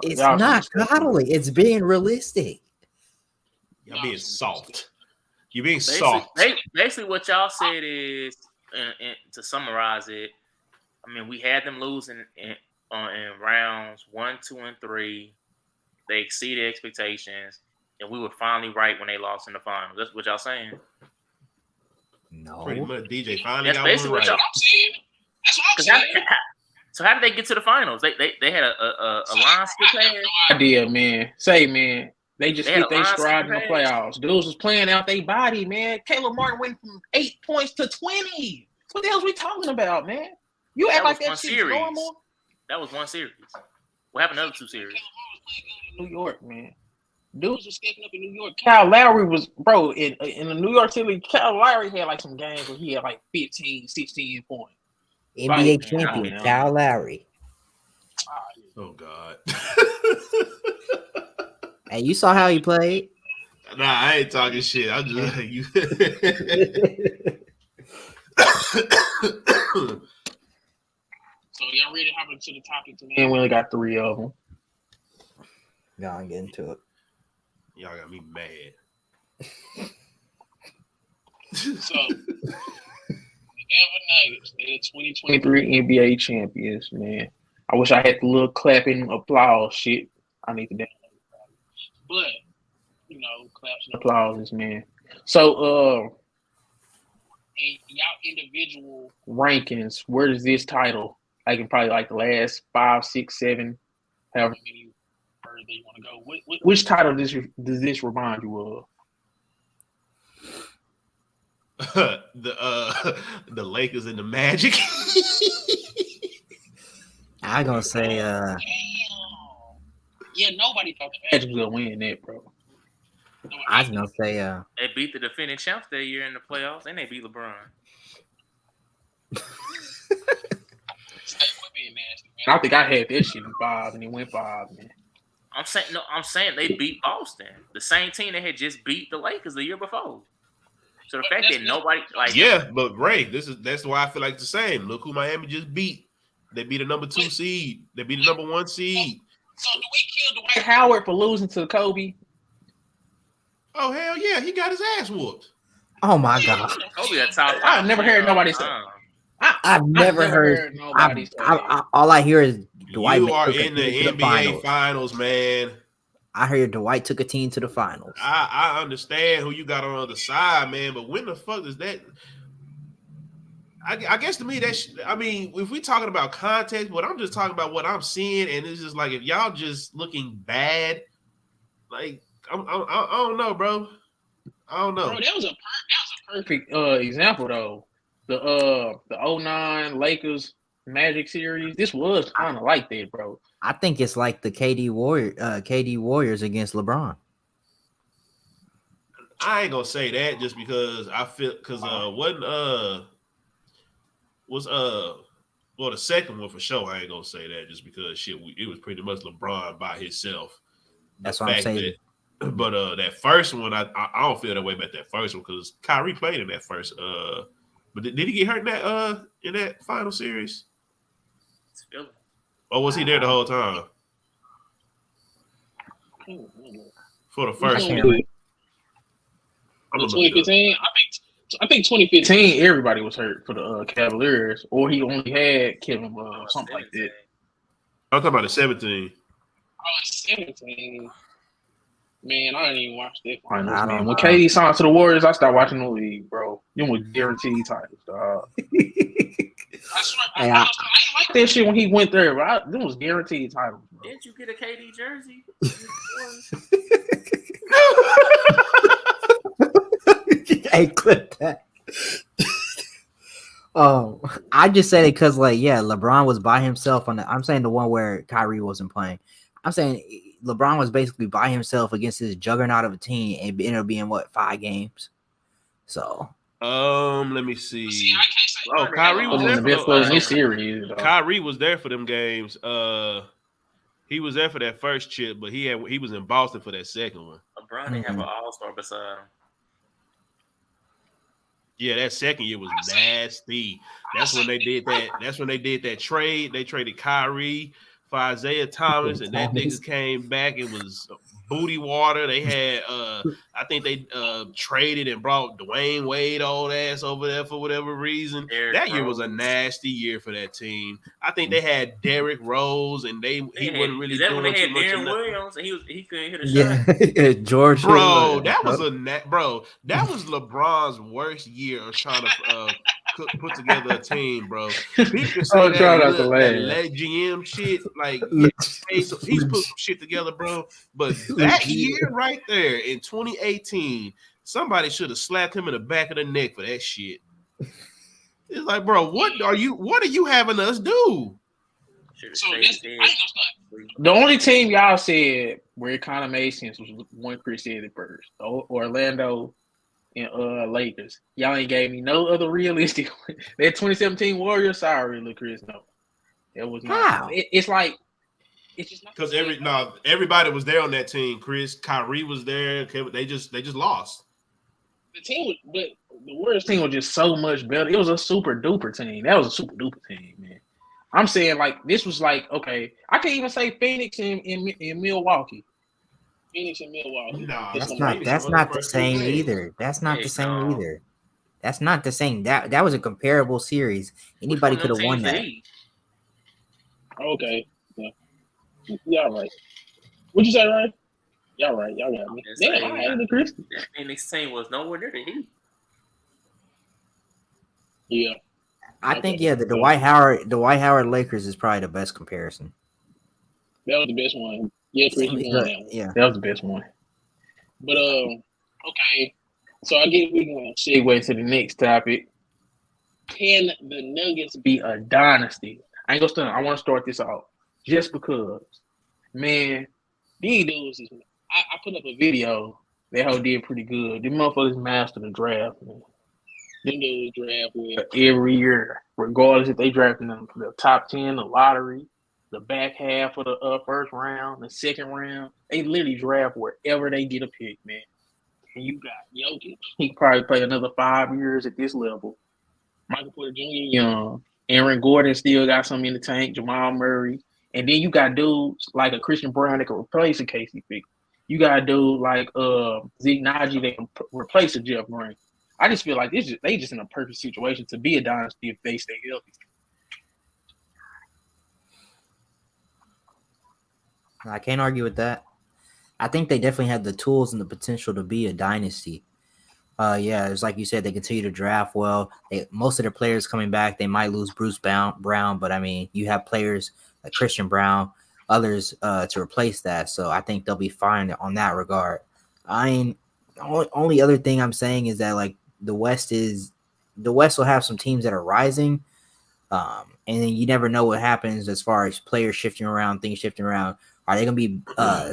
It's not coddling. It's being realistic. You're being soft. You're being soft. Basically, what y'all said is, and to summarize it, I mean, we had them losing in rounds 1, 2, and 3. They exceeded expectations, and we were finally right when they lost in the finals. That's what y'all saying? No. Pretty much, DJ finally got basically one right. What I'm saying. So how did they get to the finals? They had a line split pass? No idea, man. Man. They just hit their stride in the playoffs. Dudes was playing out their body, man. Caleb Martin went from 8 points to 20. What the hell are we talking about, man? You act like that shit's normal. That was one series. What happened to the other 2 series? New York, man. Dudes was stepping up in New York. Kyle Lowry was, bro, in the New York City, Kyle Lowry had like some games where he had like 15, 16 points. NBA champion, Kyle Lowry. Oh, God. Hey, you saw how he played? Nah, I ain't talking shit. I'm just like you. So y'all ready to hop into the topics, man? We only got 3 of them. Yeah, I'll get into it. Y'all got me mad. So, the Denver Nuggets, they're the 2023 NBA champions, man. I wish I had the little clapping applause shit. I need to download it. But, claps and applauses, man. So, in y'all individual rankings, where does this title, like in probably like the last 5, 6, 7, however many further you want to go, which title does this remind you of? The Lakers and the Magic. I'm gonna say Yeah, nobody thought the Magic was gonna win that, bro. I was gonna say They beat the defending champs that year in the playoffs, and they beat LeBron. I think I had that shit in 5, and it went 5, man. I'm saying they beat Boston, the same team that had just beat the Lakers the year before. So the fact that nobody yeah, but Ray, that's why I feel like the same. Look who Miami just beat. They beat a number 2 seed. They beat a number 1 seed. So do we kill Dwight Howard for losing to Kobe? Oh hell yeah, he got his ass whooped. oh my god. Kobe a top 5. I've never heard nobody say. I've never heard nobody say. all I hear is Dwight. You are took a in the team to NBA finals, man. I heard Dwight took a team to the finals. I understand who you got on the other side, man, but when the fuck is that? I guess to me if we talking about context, but I'm just talking about what I'm seeing, and it's just like if y'all just looking bad, like I don't know, bro. I don't know. Bro, that was a perfect example though. The 09 Lakers Magic series. This was kind of like that, bro. I think it's like the KD Warriors against LeBron. I ain't gonna say that just because I feel the second one for sure. I ain't gonna say that just because it was pretty much LeBron by himself. That's what I'm saying. But that first one, I don't feel that way about that first one because Kyrie played in that first. But did he get hurt in that final series? Or was he there the whole time? For the first one. 2015, I think 2015, everybody was hurt for the Cavaliers, or he only had Kevin Love, something like that. I'm talking about the 17. Oh, 17. Man, I didn't even watch that finals, man. When KD signed to the Warriors, I started watching the league, bro. You was guaranteed titles, dog. I like that shit when he went there, bro. Them was guaranteed titles, bro. Didn't you get a KD jersey? Hey, clip that. I just said it because, LeBron was by himself I'm saying the one where Kyrie wasn't playing. I'm saying LeBron was basically by himself against this juggernaut of a team, and it ended up being 5 games. So, let me see. Kyrie was there for this series. Kyrie was there for them games. He was there for that first chip, but he was in Boston for that second one. LeBron didn't have an all-star beside him. Yeah, that second year was nasty. That's when they did that. That's when they did that trade. They traded Kyrie for Isaiah Thomas, and that nigga came back. It was booty water. They had, I think they traded and brought Dwayne Wade old ass over there for whatever reason. That year was a nasty year for that team. I think they had Derrick Rose, and he wasn't really doing when they had too much. Darren Williams, and he couldn't hit a shot. Yeah, George. Bro, that was that was LeBron's worst year of trying to put together a team, bro. He could say that GM shit, like he's put some shit together, bro. But that year right there in 2018, somebody should have slapped him in the back of the neck for that shit. It's like, bro, what are you having us do? So the only team y'all said where it kind of made sense was one Chris said it first. Orlando and Lakers. Y'all ain't gave me no other realistic. That 2017 Warriors, sorry, little Chris. No, it was not. It's like it's just not because everybody was there on that team. Chris, Kyrie was there. They just lost. The team but the Warriors team was just so much better. It was a super duper team. That was a super duper team, man. I'm saying like this was like okay. I can't even say Phoenix in Milwaukee. Phoenix and Milwaukee. Nah, That's not the same either. That's not the Heck same no. either. That's not the same. That was a comparable series. Which Anybody one of could them have won teams the that. Heat? Okay. Yeah. Y'all right. What you say, right? Y'all right. Y'all got me. Damn, I ain't the Christian. That Phoenix team was nowhere near the Heat. Yeah. I think the Dwight Howard Lakers is probably the best comparison. That was the best one. Yeah, Chris, you won that one. Yeah. That was the best one. But okay. So I guess we're gonna segue to the next topic. Can the Nuggets be a dynasty? I ain't gonna stand. I want to start this off just because, man, these dudes is. I put up a video. That hoe did pretty good. Them motherfuckers mastered the draft, man. Them dudes draft well every year, regardless if they drafting them for the top 10, the lottery, the back half of the first round, the second round. They literally draft wherever they get a pick, man. And you got Jokic. He could probably play another 5 years at this level. Michael Porter Jr. young. Aaron Gordon still got something in the tank. Jamal Murray. And then you got dudes like a Christian Brown that can replace a Casey Fick. You got a dude like Zeke Naji that can replace a Jeff Green. I just feel like they just in a perfect situation to be a dynasty if they stay healthy. I can't argue with that. I think they definitely have the tools and the potential to be a dynasty. It's like you said, they continue to draft well. Most of their players coming back, they might lose Bruce Brown, but I mean, you have players like Christian Brown, others to replace that. So I think they'll be fine on that regard. I mean, only other thing I'm saying is that like the West will have some teams that are rising, and then you never know what happens as far as players shifting around, things shifting around. Are they going to be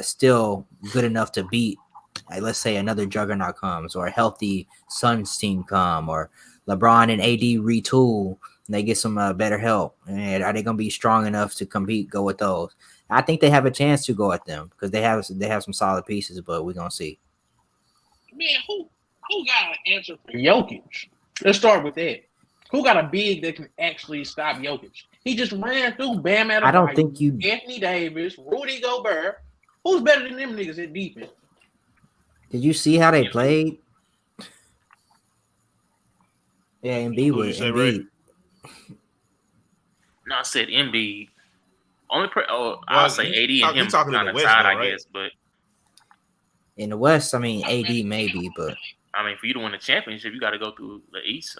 still good enough to beat? Let's say another juggernaut comes, or a healthy Suns team come, or LeBron and AD retool and they get some better help. And are they going to be strong enough to compete? Go with those. I think they have a chance to go at them because they have some solid pieces, but we're gonna see. Man, who got an answer for Jokic? Let's start with that. Who got a big that can actually stop Jokic? He just ran through Bam Adebayo, I don't think you Anthony Davis, Rudy Gobert. Who's better than them niggas at defense? Did you see how they played? Yeah, Embiid was Embiid. No, I said Embiid. I'll say AD and him kind of tied, I guess. But in the West, I mean, AD maybe, but I mean, for you to win a championship, you got to go through the East.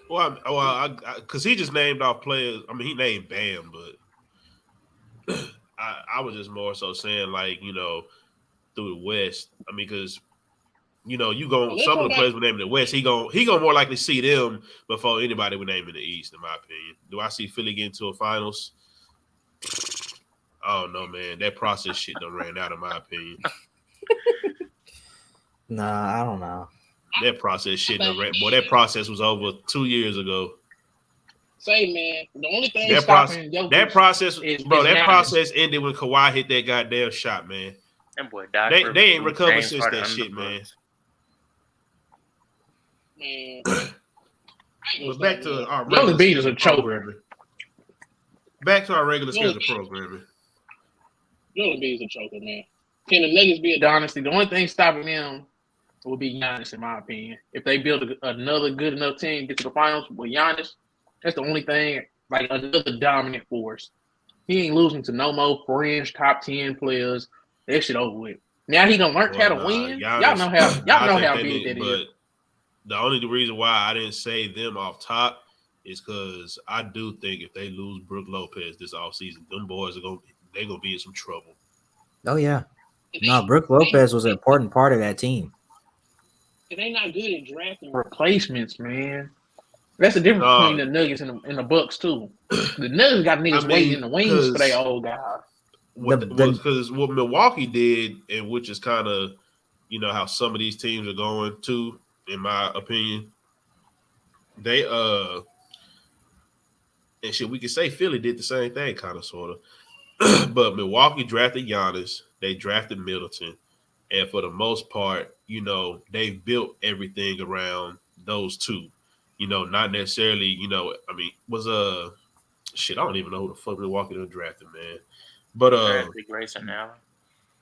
Because he just named off players. I mean, he named Bam, but I was just more so saying like through the West. I mean, because some of the players we name in the West, he gonna more likely see them before anybody we name in the East, in my opinion. Do I see Philly getting to a finals? I don't know, man. That process shit done ran out, in my opinion. Nah, I don't know. That process shit done ran. Boy, that process was over 2 years ago. Say, man, the only thing stopping that process ended when Kawhi hit that goddamn shot, man. That boy died. They ain't recovered since that shit, man. But back to our regular beat is a choker. Back to our regular schedule programming. Joel Embiid is a choker, man. Can the Nuggets be a dynasty? The only thing stopping them will be Giannis, in my opinion. If they build another good enough team, get to the finals with Giannis, that's the only thing, like another dominant force. He ain't losing to no more fringe top 10 players. That shit over with. Now he done learned how to win. Giannis, y'all know how big that is. The only reason why I didn't say them off top is because I do think if they lose Brook Lopez this offseason, them boys gonna be in some trouble. Oh yeah. No, Brook Lopez was an important part of that team. And they not good at drafting replacements, man. That's the difference between the Nuggets and the Bucks too. The Nuggets got niggas waiting in the wings for their old guys. Because what Milwaukee did, and which is kind of, how some of these teams are going to, in my opinion, they and shit, we could say Philly did the same thing, kind of, sort of. But Milwaukee drafted Giannis, they drafted Middleton, and for the most part, they built everything around those two. Not necessarily, shit, I don't even know who the fuck Milwaukee done drafted, man. But Drafted Grayson Allen.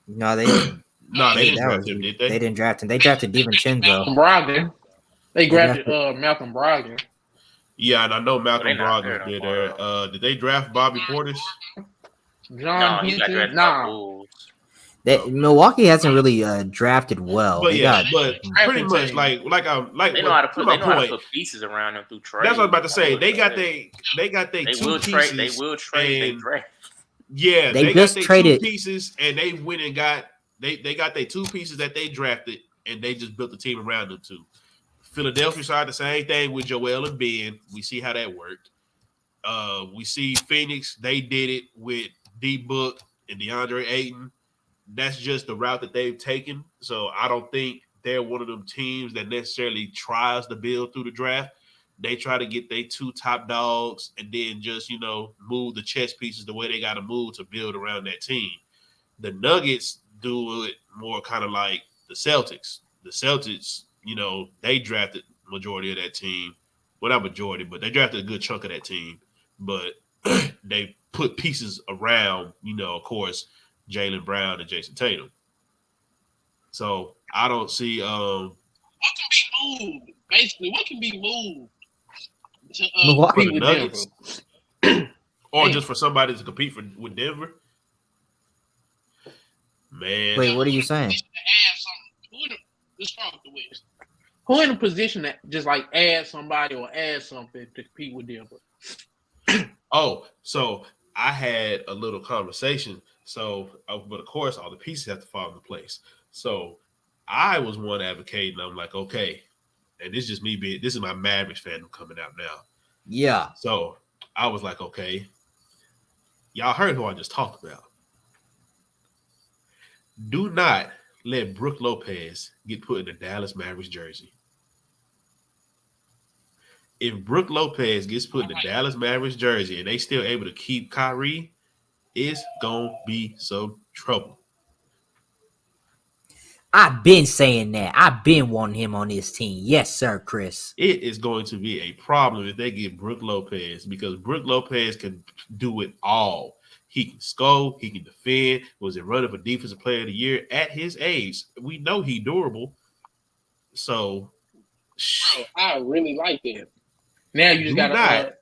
No, they didn't draft was, him, did they? They didn't draft him. They drafted DiVincenzo. Brogdon. They drafted drafted- Malcolm Brogdon. Yeah, and I know But Malcolm they not there Brogdon no did more, there. Did they draft Bobby Portis? John No, he got Hinton. drafted by Nah. Bulls. Milwaukee hasn't really drafted well. But They yeah, got but pretty much team. like They know how to put. They know how to put pieces around them through trade. That's what I was about to say. They got they They two will pieces. trade. They will trade. They draft. Yeah, They got just their traded- 2 pieces, and they went and got they got their 2 pieces that they drafted, and they just built the team around them too. Philadelphia started the same thing with Joel and Ben. We see how that worked. We see Phoenix. They did it with D Book and DeAndre Ayton. That's just the route that they've taken. So I don't think they're one of them teams that necessarily tries to build through the draft. They try to get their 2 top dogs and then just, move the chess pieces the way they got to move to build around that team. The Nuggets do it more kind of like the Celtics. The Celtics, they drafted majority of that team. Well, not majority, but they drafted a good chunk of that team. But they put pieces around, of course, Jaylen Brown and Jason Tatum. So I don't see what can be moved? Basically, what can be moved to Milwaukee. compete with Nuggets? Denver? Or just for somebody to compete with Denver? Man. Wait, what are you saying? Let's start with the West. Who in a position that just like add somebody or add something to compete with Denver? Oh, so I had a little conversation. So, but of course, all the pieces have to fall into place. So I was one advocating. I'm like, okay, and this is just me this is my Mavericks fandom coming out now. Yeah. So I was like, okay, y'all heard who I just talked about. Do not let Brook Lopez get put in the Dallas Mavericks jersey. If Brook Lopez gets put in the Dallas Mavericks jersey and they still able to keep Kyrie, it's going to be some trouble. I've been saying that. I've been wanting him on this team. Yes, sir, Chris. It is going to be a problem if they get Brook Lopez because Brook Lopez can do it all. He can score. He can defend. Was it running for Defensive Player of the Year at his age? We know he's durable. So, Bro, I really like that. Now you just got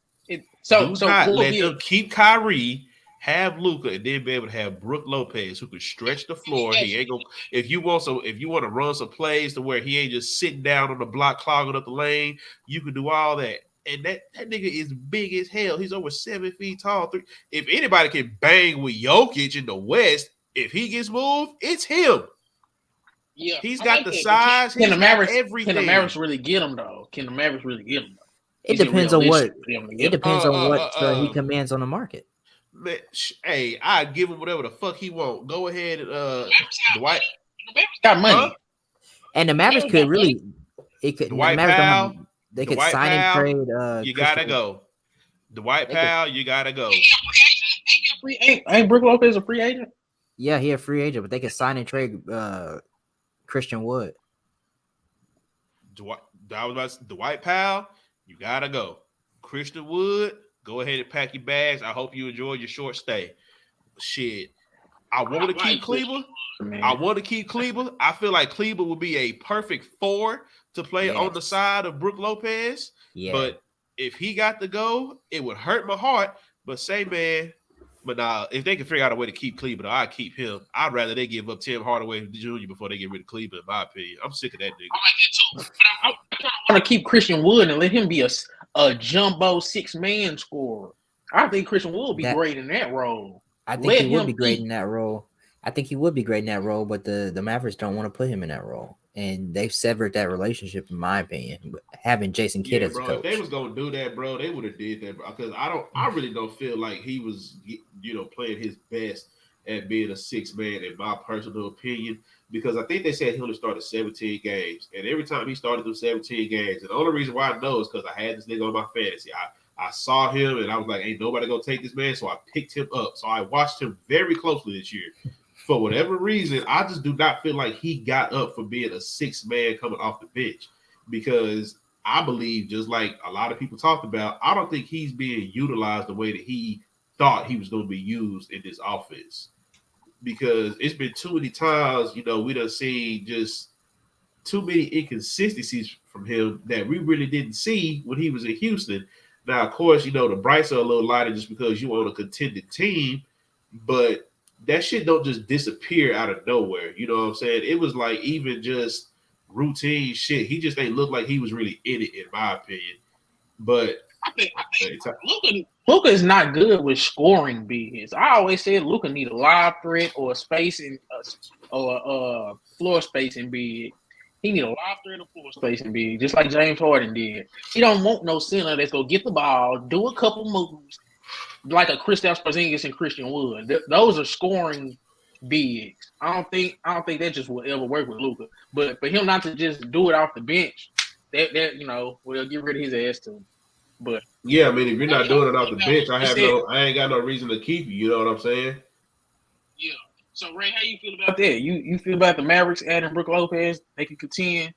to let them keep Kyrie, have Luka, and then be able to have Brook Lopez who can stretch the floor. He ain't gonna. If you want to run some plays to where he ain't just sitting down on the block clogging up the lane, you can do all that. And that nigga is big as hell. He's over 7 feet tall. If anybody can bang with Jokic in the West, if he gets moved, it's him. Yeah, he's got the size. Can the Mavericks? Everything. Can the Mavericks really get him though? Can the Mavericks really get him though? It depends on what. It depends on what he commands on the market. Man, hey, I give him whatever the fuck he want. Go ahead, Dwight. The Mavericks got money, and the Mavericks could really. It could. Dwight Powell. They could sign and trade. You gotta go. Dwight Powell, you gotta go. Ain't Brook Lopez a free agent? Yeah, he a free agent, but they could sign and trade Christian Wood. Dwight Powell, you gotta go. Christian Wood, go ahead and pack your bags. I hope you enjoy your short stay. Shit. I want to keep Kleber. I feel like Kleber would be a perfect 4 to play on the side of Brook Lopez. Yeah. But if he got to go, it would hurt my heart. But if they can figure out a way to keep Kleber, I'd keep him. I'd rather they give up Tim Hardaway Jr. before they get rid of Kleber, in my opinion. I'm sick of that nigga. I like that too. But I want to keep Christian Wood and let him be a jumbo 6-man scorer. I think Christian Wood would be great in that role. I think he would be great in that role. But the Mavericks don't want to put him in that role. And they've severed that relationship, in my opinion, having Jason Kidd as a coach. If they was gonna do that, bro, they would have did that, bro. Because I really don't feel like he was, playing his best at being a 6-man, in my personal opinion. Because I think they said he only started 17 games, and every time he started those 17 games, and the only reason why I know is because I had this nigga on my fantasy. I saw him, and I was like, ain't nobody gonna take this man, so I picked him up. So I watched him very closely this year. For whatever reason, I just do not feel like he got up for being a 6-man coming off the bench because I believe, just like a lot of people talked about, I don't think he's being utilized the way that he thought he was going to be used in this offense. Because it's been too many times, we done seen just too many inconsistencies from him that we really didn't see when he was in Houston. Now, of course, the brights are a little lighter just because you on a contended team, but that shit don't just disappear out of nowhere. You know what I'm saying? It was like even just routine shit. He just ain't look like he was really in it, in my opinion. But I think Luka is not good with scoring bigs. I always said Luka need a live threat or a spacing or floor spacing big. He need a live threat or floor spacing big, just like James Harden did. He don't want no center that's gonna get the ball, do a couple moves, like a Kristaps Porzingis and Christian Wood. Those are scoring bigs. I don't think that just will ever work with Luka. But for him not to just do it off the bench, that will get rid of his ass too. But yeah, I mean, if you're not doing it off the bench, I ain't got no reason to keep you. You know what I'm saying? Yeah. So Ray, how you feel about that? You feel about the Mavericks adding Brook Lopez? They can contend.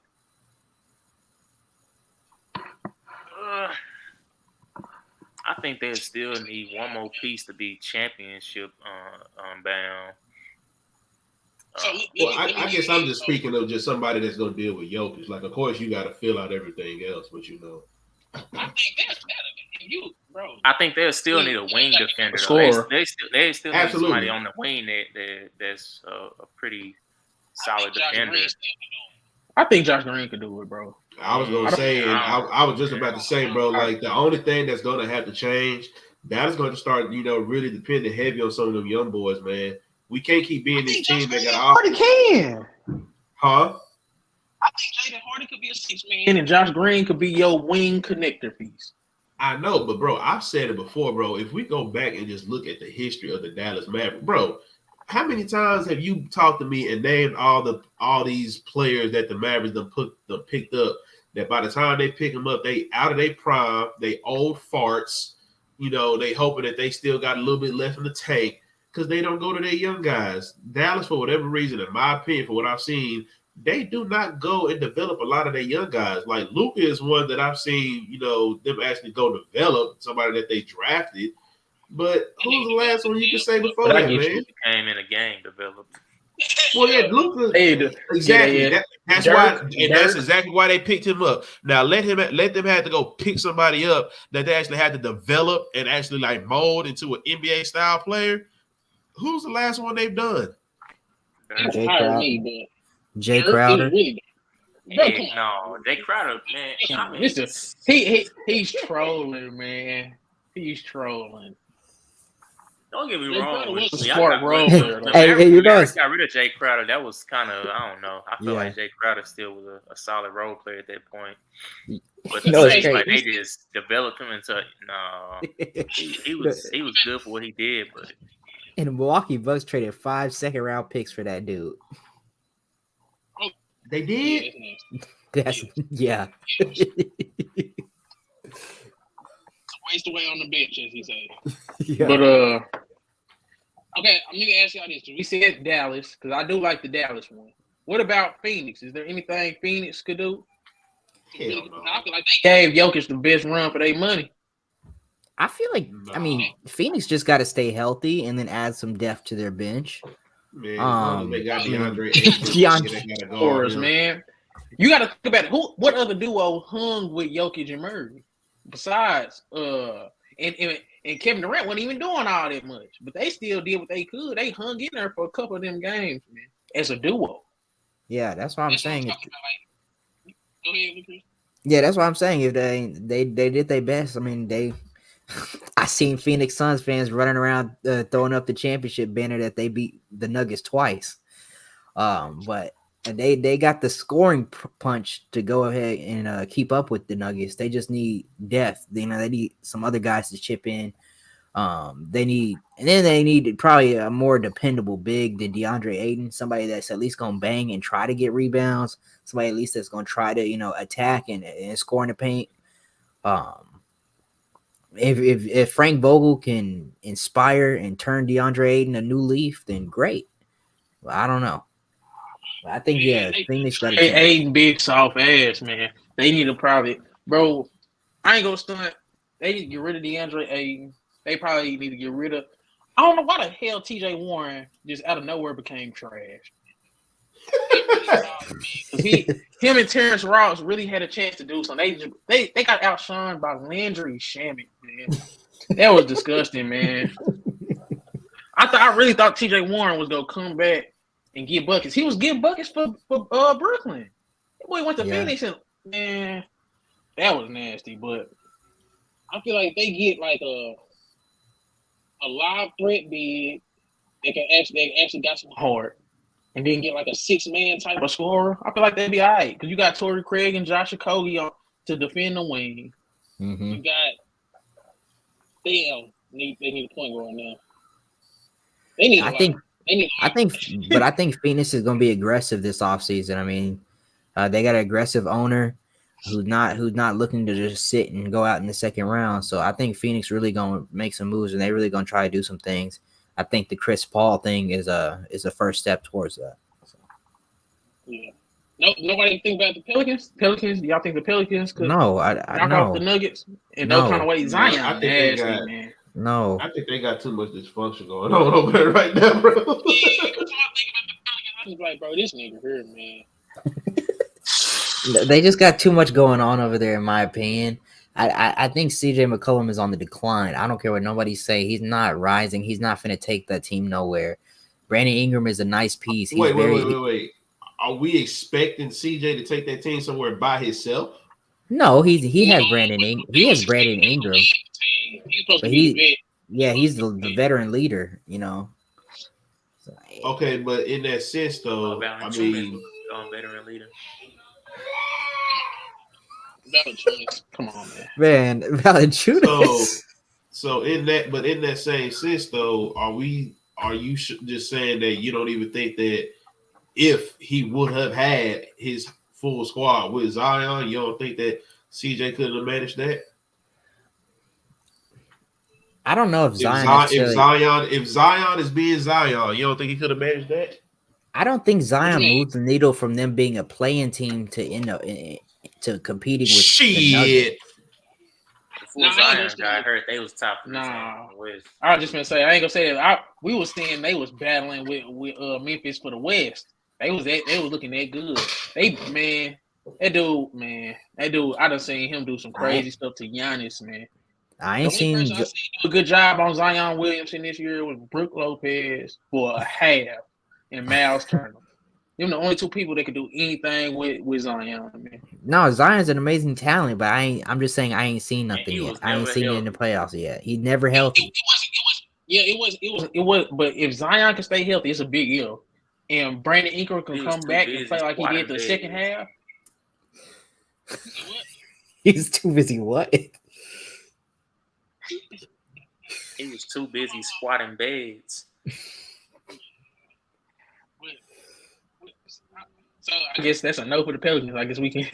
I think they still need one more piece to be championship bound. I guess I'm just speaking of just somebody that's going to deal with Jokic. Like, of course, you got to fill out everything else, but I think that's better than you, bro. I think they'll still need a wing defender. They still need somebody on the wing that's a pretty solid defender. I think Josh Green could do it, bro. I was going to say, and I was just about to say, bro, like the only thing that's going to have to change, that is going to start, really depending heavy on some of them young boys, man. We can't keep being this team that got off. Can. Huh? I think Jaden Harden could be a 6-man, and Josh Green could be your wing connector piece. I know, but bro, I've said it before, bro. If we go back and just look at the history of the Dallas Mavericks, bro, how many times have you talked to me and named all these players that the Mavericks picked up? That by the time they pick them up, they out of their prime, they old farts. They hoping that they still got a little bit left in the tank because they don't go to their young guys. Dallas, for whatever reason, in my opinion, for what I've seen, they do not go and develop a lot of their young guys. Like Luka is one that I've seen, them actually go develop somebody that they drafted. But who's the last one you can say before that, man? Came in a game developed. Well, yeah, Luka. Exactly. That's why, and that's exactly why they picked him up. Now let them have to go pick somebody up that they actually had to develop and actually like mold into an NBA style player. Who's the last one they've done? Jay Crowder. No, Jay Crowder, man. He's trolling, man. He's trolling. Don't get me wrong. Hey, you know, got rid of Jay Crowder. That was kind of, I don't know. I feel like Jay Crowder still was a solid role player at that point. But they just developed him into he was good for what he did, but. And the Milwaukee Bucks traded 5 second-round picks for that dude. They did? Yeah. Waste away on the bench, as he said. Yeah. But okay, I'm gonna ask y'all this. We said Dallas because I do like the Dallas one. What about Phoenix? Is there anything Phoenix could do? Hell no. I feel like they gave Jokic the best run for their money. I feel like, Phoenix just got to stay healthy and then add some depth to their bench. Man, they got DeAndre. Man. You got to think about what other duo hung with Jokic and Murray besides and Kevin Durant wasn't even doing all that much, but they still did what they could. They hung in there for a couple of them games, man, as a duo. Yeah, that's what I'm saying. Go ahead, Lucas. Yeah, that's what I'm saying. If they did their best, I seen Phoenix Suns fans running around throwing up the championship banner that they beat the Nuggets twice. But they got the scoring punch to go ahead and keep up with the Nuggets. They just need depth. They need some other guys to chip in. They need probably a more dependable big than DeAndre Ayton, somebody that's at least gonna bang and try to get rebounds. Somebody at least that's gonna try to attack and score in the paint. If Frank Vogel can inspire and turn DeAndre Ayton a new leaf, then great. Well, I don't know. I think Phoenix got Ayton big soft ass, man. They need to probably Bro, I ain't gonna stunt. They need to get rid of DeAndre Ayton. They probably need to get rid of. I don't know why the hell TJ Warren just out of nowhere became trash. Him and Terrence Ross really had a chance to do something. They got outshone by Landry Shamet, man. That was disgusting, man. I really thought TJ Warren was gonna come back and get buckets. He was getting buckets for Brooklyn. That boy went to Phoenix and man, that was nasty. But I feel like they get like a live threat big. They actually got some heart. And then get like a 6-man type of scorer. I feel like they'd be all right. Because you got Torrey Craig and Josh Okogie to defend the wing. Mm-hmm. You got they need a point guard now. They need I think Phoenix is gonna be aggressive this offseason. I mean, they got an aggressive owner who's not looking to just sit and go out in the second round. So I think Phoenix really gonna make some moves and they really gonna try to do some things. I think the Chris Paul thing is a first step towards that. So. Yeah. No, nobody think about the Pelicans. Y'all think the Pelicans could knock off the Nuggets in no kind of way? Zion, I think nasty, man. No, I think they got too much dysfunction going on over there right now, bro. Yeah, I was like, bro, this nigga here, man. They just got too much going on over there, in my opinion. I think CJ McCollum is on the decline. I don't care what nobody say. He's not rising. He's not finna take that team nowhere. Brandon Ingram is a nice piece. Wait. Are we expecting CJ to take that team somewhere by himself? No, he has Brandon Ingram. He has Brandon Ingram. He's supposed to be he's the veteran leader, you know. So, okay, but in that sense, though, I mean, veteran leader. Come on, man. Valanciunas. So in that same sense, though, are you just saying that you don't even think that if he would have had his full squad with Zion, you don't think that CJ could have managed that? I don't know if Zion is being Zion, you don't think he could have managed that? I don't think Zion moved the needle from them being a playing team to competing with shit. Before Zion got hurt, they was top. Nah, I was just gonna say I ain't gonna say that. We was saying they was battling with Memphis for the West. They was looking that good. That dude. I done seen him do some crazy stuff to Giannis, man. I ain't seen a good job on Zion Williamson this year with Brook Lopez for a half and Miles Turner. Them the only two people that could do anything with Zion, man. No, Zion's an amazing talent, but I'm just saying I ain't seen nothing yet. I ain't seen it in the playoffs yet. He's never healthy. It was. But if Zion can stay healthy, it's a big deal. And Brandon Ingram can come back and play like he did the second half. He's too busy. What? He was too busy squatting beds. So I guess that's a no for the Pelicans. I guess we can.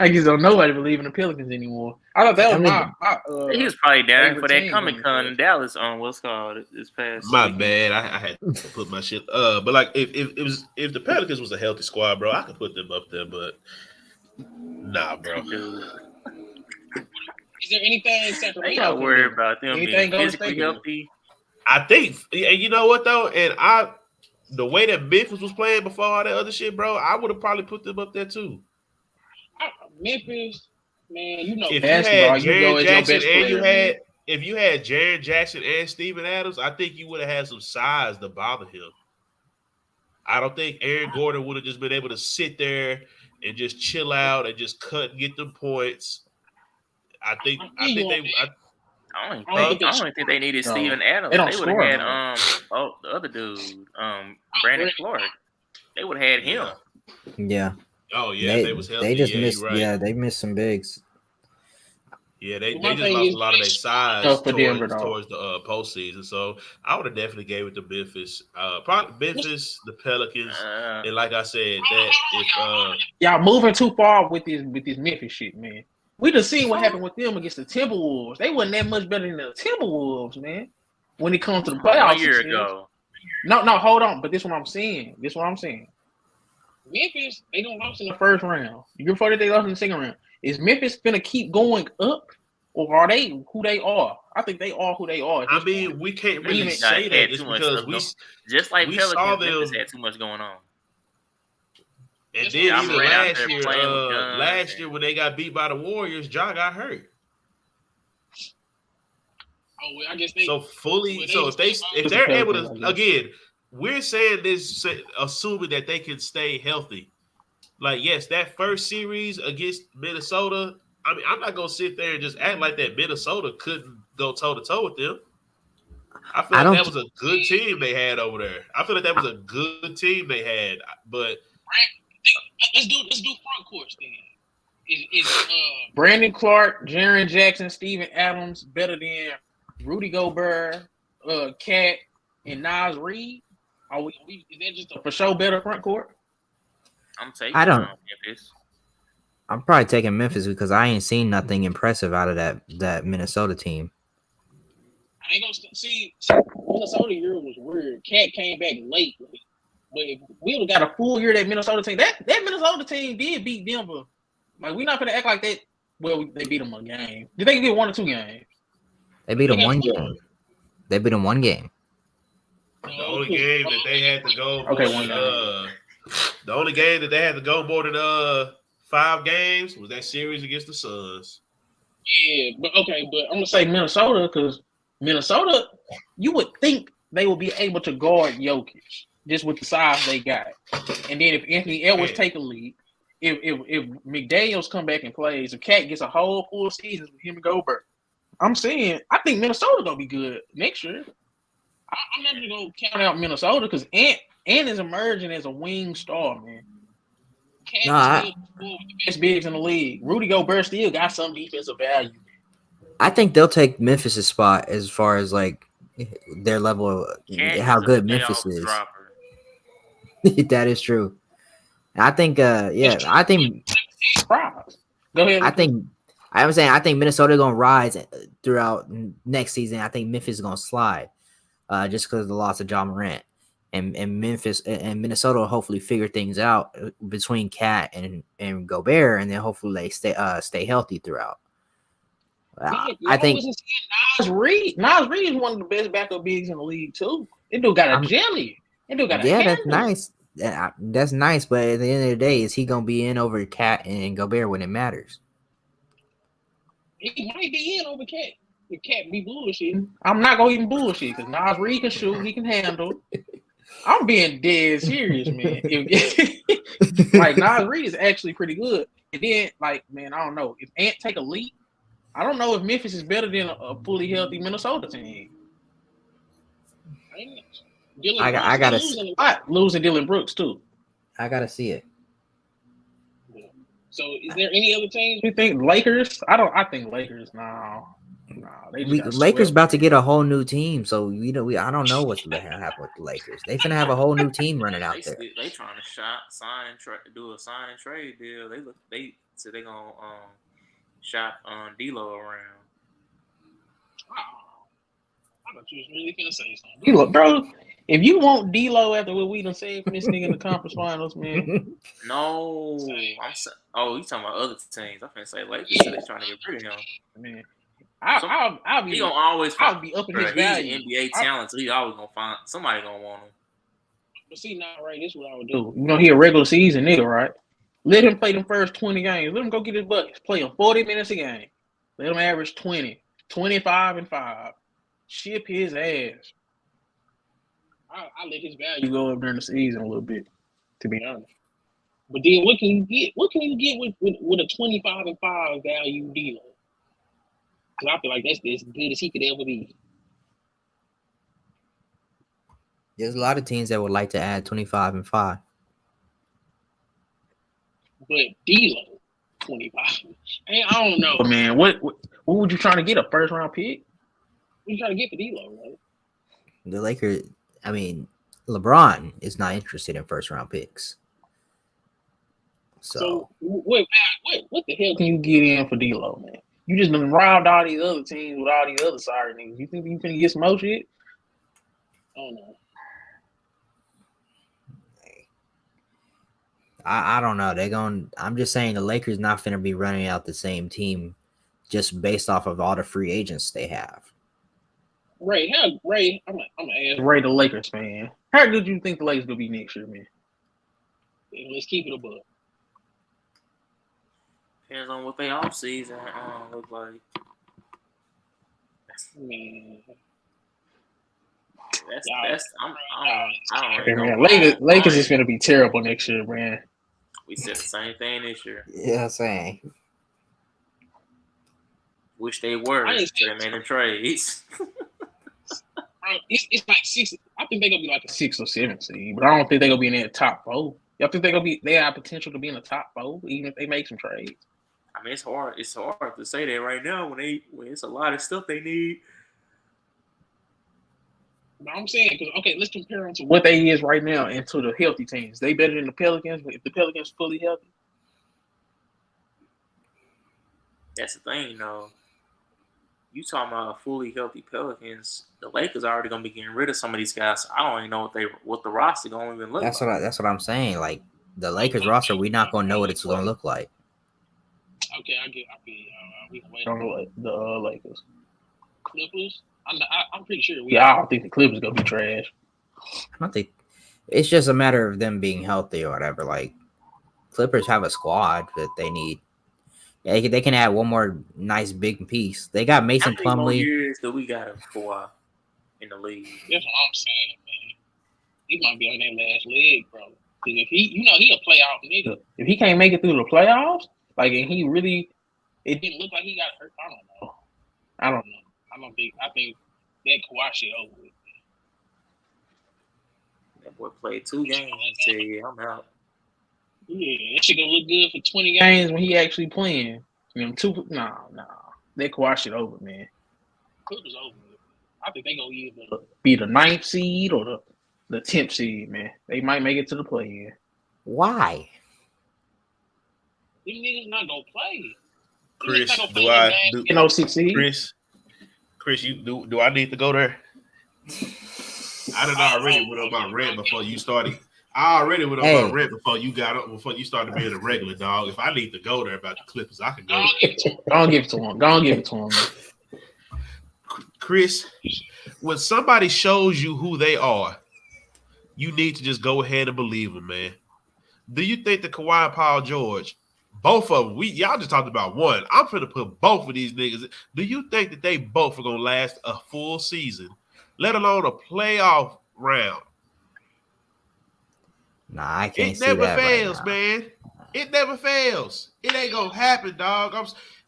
I guess don't nobody believe in the Pelicans anymore. I thought that was he was probably down for that Comic-Con in Dallas on what's called this past. My weekend. Bad. I had to put my shit. But like if the Pelicans was a healthy squad, bro, I could put them up there. But nah, bro. Dude. Is there anything Sacramento? You gotta worry about them being physically healthy. I think, you know what though, and the way that Memphis was playing before all that other shit, bro, I would have probably put them up there too. Memphis, man, you know, if you had Jaren Jackson and Steven Adams, I think you would have had some size to bother him. I don't think Aaron Gordon would have just been able to sit there and just chill out and just cut and get them points. I don't think they needed Steven Adams. They would have had the other dude, Brandon Clark. They would have had him. Yeah. Oh yeah, they was healthy. They just missed. Right. Yeah, they missed some bigs. Yeah, they just lost a lot of their size towards the postseason. So I would have definitely gave it to Memphis. Probably Memphis, the Pelicans, and like I said, that if y'all moving too far with this Memphis shit, man. We just seen what happened with them against the Timberwolves. They wasn't that much better than the Timberwolves, man. When it comes to the playoffs, a year ago. No, hold on. But this is what I'm saying. Memphis, they don't lost in the first round. The year before that, they lost in the second round. Is Memphis gonna keep going up, or are they who they are? I think they are who they are. I mean, we can't really Memphis say that had just too much because stuff just like we Pelicans, saw Memphis them. had too much going on. And then Ja even Morant out there playing with last guns year when they got beat by the Warriors, Ja got hurt. Oh, well, I guess they. So if they're able to again, we're saying this assuming that they can stay healthy. Like, yes, that first series against Minnesota. I mean, I'm not gonna sit there and just act like that Minnesota couldn't go toe to toe with them. I feel like that was a good team they had over there. I feel like that was a good team they had, but let's do front court then. Is Brandon Clark, Jaren Jackson, Steven Adams better than Rudy Gobert, Cat, and Nas Reed? Is that just a for sure better front court? I'm taking Memphis. I'm probably taking Memphis because I ain't seen nothing impressive out of that Minnesota team. I ain't gonna see Minnesota year was weird. Cat came back late, but if we would have got a full year that Minnesota team, that Minnesota team did beat Denver. Like, we're not gonna act like that. Well, they beat them a game. Did they get 1 or 2 games? They beat them 1 game. They beat them 1 game. The only game that they had to go the only game that they had to go more than 5 games was that series against the Suns. Yeah, but I'm gonna say Minnesota because Minnesota, you would think they would be able to guard Jokic just with the size they got, and then if Anthony Edwards take a lead, if McDaniels come back and plays, if Cat gets a whole full season with him and Gobert, I think Minnesota gonna be good next year. I'm not gonna count out Minnesota because Ant is emerging as a wing star, man. Cat is still one of the best bigs in the league. Rudy Gobert still got some defensive value. I think they'll take Memphis' spot as far as like their level of how good Memphis is. That is true. I think I think Go ahead. I think Minnesota gonna rise throughout next season. I think Memphis is gonna slide just because of the loss of Jamal Morant. And Memphis and Minnesota will hopefully figure things out between Cat and Gobert, and then hopefully they stay healthy throughout. I think Nas Reed is one of the best backup bigs in the league too. That dude got a jelly. That dude got a handle. That's nice. That's nice, but at the end of the day, is he gonna be in over Cat and Gobert when it matters? He might be in over Cat. If Cat be bullshit, I'm not gonna even bullshit because Nas Reed can shoot, he can handle. I'm being dead serious, man. Like, Nas Reed is actually pretty good. And then, like, man, I don't know. If Ant take a leap, I don't know if Memphis is better than a fully healthy Minnesota team. I gotta losing Dylan Brooks too. I gotta see it. So, is there any other teams you think? Lakers? I think Lakers. No. Lakers about to get a whole new team, so I don't know what's gonna happen with the Lakers. They finna have a whole new team running out there. They trying to do a sign and trade deal. They said they gonna shop D'Lo around. I thought you was really gonna say something. D'Lo, bro. If you want D'Lo after what we done seen from this nigga in the conference finals, man. No, you talking about other teams? I'm finna say Lakers. So they trying to get rid of him. Man. I'll be up in his value. He's an NBA talent, so he always gonna find somebody gonna want him. But see, now, right, this is what I would do. You know, he a regular season nigga, right? Let him play them first 20 games. Let him go get his buckets. Play him 40 minutes a game. Let him average 20, 25 and 5. Ship his ass. I let his value go up during the season a little bit, to be honest. But then what can you get? What can you get with a 25 and 5 value deal? Because I feel like that's as good as he could ever be. There's a lot of teams that would like to add 25 and 5. But D'Lo, 25. I don't know, man. What would you trying to get? A first round pick? What you trying to get for D'Lo, man? The Lakers. I mean, LeBron is not interested in first round picks. So what the hell can you get in for D'Lo, man? You just done robbed all these other teams with all these other sorry niggas. You think you finna get some more shit? I don't know. I don't know. I'm just saying the Lakers not finna be running out the same team just based off of all the free agents they have. Ray, I'm gonna ask Ray, the Lakers fan. How good do you think the Lakers gonna be next year, man? Let's keep it above. Depends on what they off season look like. Man. I don't know. Lakers is gonna be terrible next year, man. We said the same thing this year. Yeah, same. Wish they were. They made the trades. It's like 6. I think they're gonna be like a 6 or 7 seed, but I don't think they're gonna be in the top 4. Y'all think they have potential to be in the top 4, even if they make some trades? I mean, it's hard to say that right now when it's a lot of stuff they need. But I'm saying, because let's compare them to what they is right now and to the healthy teams. They better than the Pelicans, but if the Pelicans fully healthy. That's the thing, though. You talking about fully healthy Pelicans? The Lakers are already gonna be getting rid of some of these guys. So I don't even know what the roster gonna even look like. That's what I'm saying. Like the Lakers roster, we're not gonna know what it's gonna look like. Okay, we can wait on the Lakers. Clippers. I'm pretty sure I don't think the Clippers gonna be trash. I don't think it's just a matter of them being healthy or whatever. Like Clippers have a squad that they need. Yeah, they can add one more nice big piece. They got Mason Plumlee. How many more years do we got him for in the league? That's what I'm saying, man. He might be on that last leg, bro. Because if he a playoff nigga. If he can't make it through the playoffs, like, and he really, it didn't look like he got hurt. I don't know. I think that Kawhi shit over with. That boy played 2 games and said, "Yeah, I'm out." Yeah, that shit gonna look good for 20 games when he actually playing. That Kawhi shit over, man. Clippers over. I think they gonna either be the 9th seed or the 10th seed, man. They might make it to the play-in. Why? These niggas not gonna play. Chris, Chris, do I need to go there? I done already went on my rant before you started. I already went on my rant before you started being a regular dog. If I need to go there about the Clippers, I can go. Go and give it to him. Go and give it to him. Chris, when somebody shows you who they are, you need to just go ahead and believe them, man. Do you think that Kawhi and Paul George, both of them, y'all just talked about one. I'm finna put both of these niggas. Do you think that they both are gonna last a full season, let alone a playoff round? Nah, I can't see that. It never fails, man. It never fails. It ain't gonna happen, dog.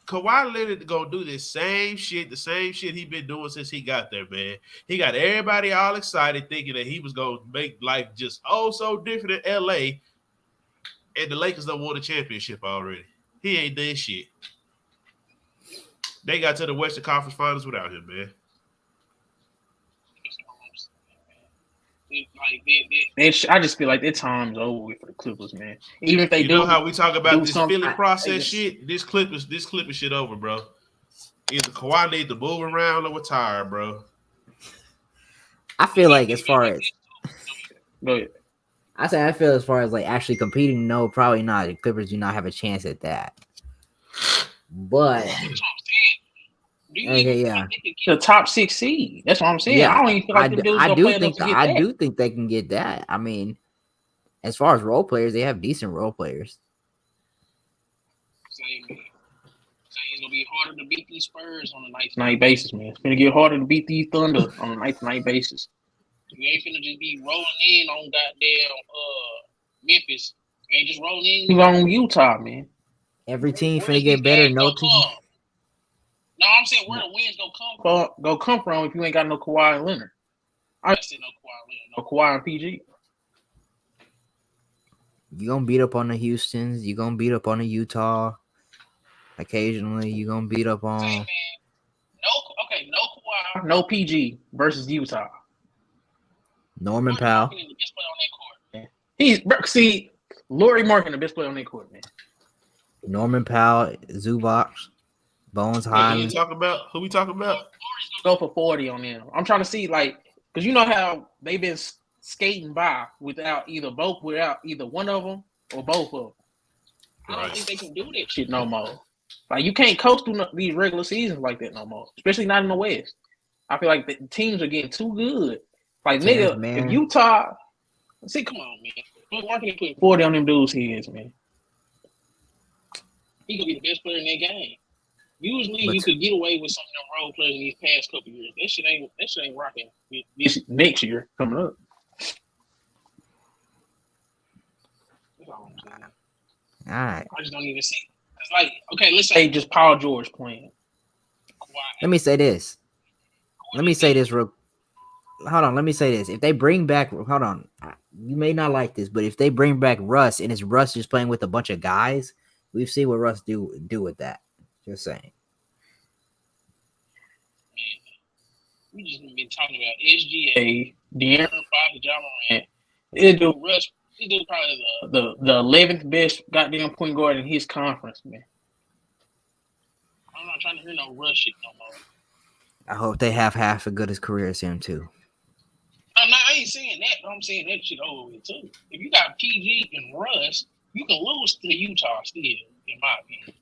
Kawhi Leonard gonna do the same shit he been doing since he got there, man. He got everybody all excited thinking that he was gonna make life just so different in LA, and the Lakers don't won a championship already. He ain't done shit. They got to the Western Conference Finals without him, man. I just feel like their time's over with for the Clippers, man. Even if they know how we talk about this feeling process shit, this Clippers shit over, bro. Either Kawhi need to move around or retire, bro. I feel like as far as go ahead. I feel as far as like actually competing, no, probably not. The Clippers do not have a chance at that. But okay, yeah, the top 6 seed. That's what I'm saying. Yeah, I don't even feel like I do think they can get that. I mean, as far as role players, they have decent role players. It's gonna be harder to beat these Spurs on a night-to-night basis, man. It's gonna get harder to beat these Thunder on a night-to-night basis. You ain't finna just be rolling in on goddamn Memphis. You ain't just rolling in on Utah, man. Every team finna get better. No team. No, I'm saying where the wins go come from if you ain't got no Kawhi and Leonard. I said no Kawhi Leonard, no Kawhi and PG. You gonna beat up on the Houstons. You gonna beat up on the Utah. Occasionally, you gonna beat up on. No Kawhi, no PG versus Utah. Norman Powell. Lauri Markkanen the best player on that court, man. Norman Powell, Zubac, Bones Hyman. Who we talking about? Go for 40 on them. I'm trying to see, like, because you know how they've been skating by without either one of them. or both of them. I don't Right. think they can do that shit no more. Like you can't coast through these regular seasons like that no more, especially not in the West. I feel like the teams are getting too good. Like Terrence nigga, if Mann. Utah, see, come on, man. Why can they put 40 on them dudes' heads, man? He could be the best player in that game. Usually, you could get away with some of them role players in these past couple years. That shit ain't rocking this next year coming up. That's all I'm saying. All right. I just don't even see. It's like, okay, let's say just Paul George playing. Let me say this. Let me say this real. Hold on. Let me say this. If they bring back, hold on. You may not like this, but if they bring back Russ and it's Russ just playing with a bunch of guys, we've seen what Russ do with that. Just saying. We just been talking about SGA, De'Aaron Fox, Jamal Murray. This dude Russ. This dude probably the 11th best goddamn point guard in his conference, man. I'm not trying to hear no Russ shit no more. I hope they have half as good as career as him too. I ain't saying that, but I'm saying that shit over with too. If you got PG and Russ, you can lose to Utah still, in my opinion.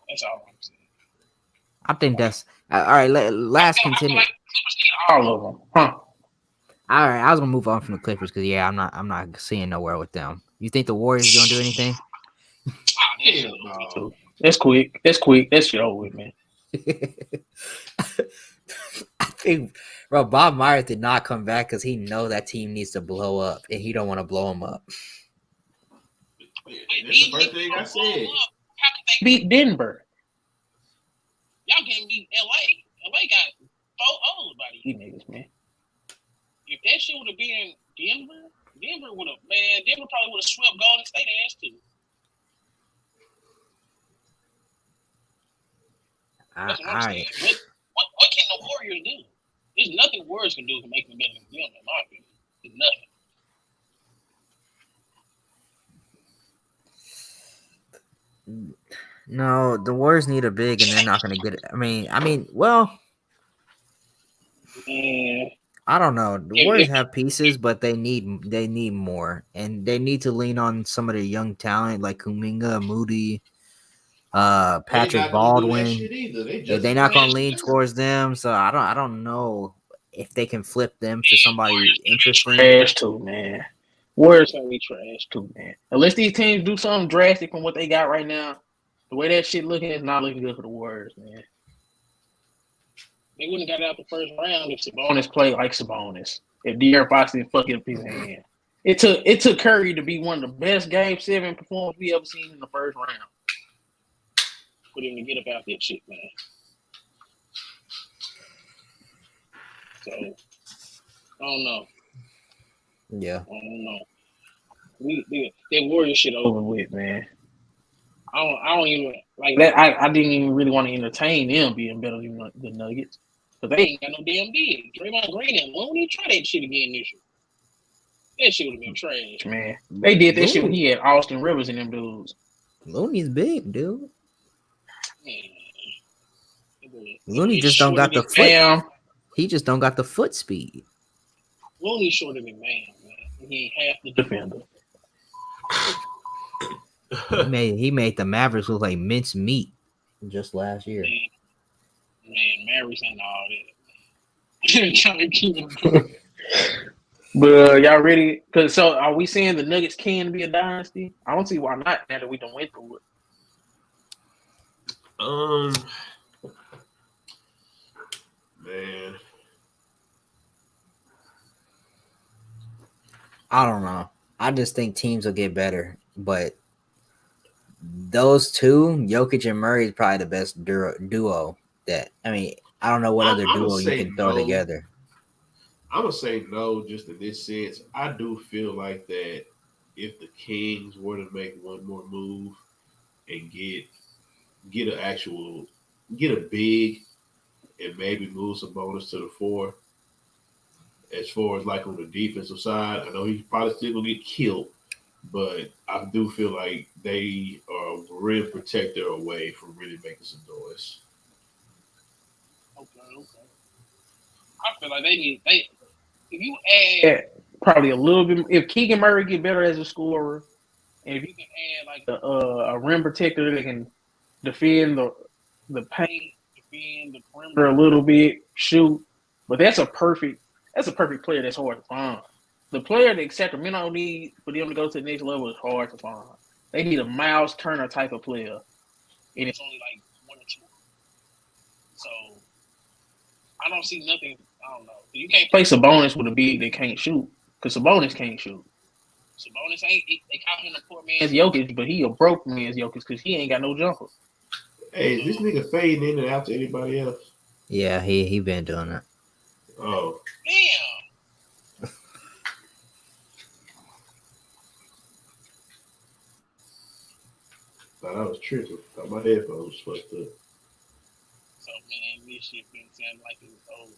That's all I'm saying. I think that's all right. Last contender. Like all of them, huh? All right, I was gonna move on from the Clippers because I'm not seeing nowhere with them. You think the Warriors gonna do anything? No. That's quick. That's shit over with, man. I think, bro, Bob Myers did not come back because he know that team needs to blow up, and he don't want to blow them up. That's the first thing I said. How could they beat Denver? Y'all can't beat LA. LA got 4 O's by these niggas, man. If that shit would have been Denver probably would have swept Golden State ass too. That's what I'm saying. What can the Warriors do? There's nothing Warriors can do to make them better than them, in my opinion. There's nothing. No, the Warriors need a big, and they're not going to get it. I mean, well, I don't know. The Warriors have pieces, but they need more, and they need to lean on some of their young talent like Kuminga, Moody, Patrick Baldwin. They're not going to lean towards them, so I don't know if they can flip them to somebody interesting. Trash too, man. Warriors gonna be trash too, man. Unless these teams do something drastic from what they got right now, the way that shit looking is not looking good for the Warriors, man. They wouldn't have got out the first round if Sabonis played like Sabonis. If De'Aaron Fox didn't fuck up his hand. It took Curry to be one of the best Game 7 performers we ever seen in the first round. For him to get up out that shit, man. So I don't know. Yeah. I don't know. That Warrior shit over with, man. I don't even like that. I didn't even really want to entertain them being better than the Nuggets. Because they ain't got no damn big. Draymond Green and Looney try that shit again this year. That shit would have been trash, man. They did that shit when he had Austin Rivers and them dudes. Looney's big, dude. Man. Looney just don't got the foot. He just don't got the foot speed. Looney's shorter than man. He ain't half the defender. He made the Mavericks look like minced meat just last year. Man, Mavericks ain't all that. Trying to keep him. But y'all ready? So are we saying the Nuggets can be a dynasty? I don't see why not now that we done went through it. Man. I don't know. I just think teams will get better, but those two, Jokic and Murray, is probably the best duo. I don't know what other duo you can throw together. I'm gonna say no, just in this sense. I do feel like that if the Kings were to make one more move and get a big and maybe move some bonus to the 4. As far as like on the defensive side, I know he's probably still gonna get killed, but I do feel like they are a real protector away from really making some noise. Okay. I feel like if you add probably a little bit. If Keegan Murray get better as a scorer, and if you can add like a rim protector that can defend the paint, defend the perimeter a little bit, shoot. But that's a perfect player that's hard to find. The player that Sacramento needs for them to go to the next level is hard to find. They need a Miles Turner type of player, and it's only like 1 or 2. So I don't see nothing. I don't know. You can't play Sabonis with a big that can't shoot because Sabonis can't shoot. Sabonis they call him a poor man's Jokic, but he a broke man's Jokic because he ain't got no jumper. Hey, is this nigga fading in and out to anybody else? Yeah, he been doing it. Oh. Damn. Thought I was tripping. Thought my headphones was fucked up. So man, this shit been sounding like it was old.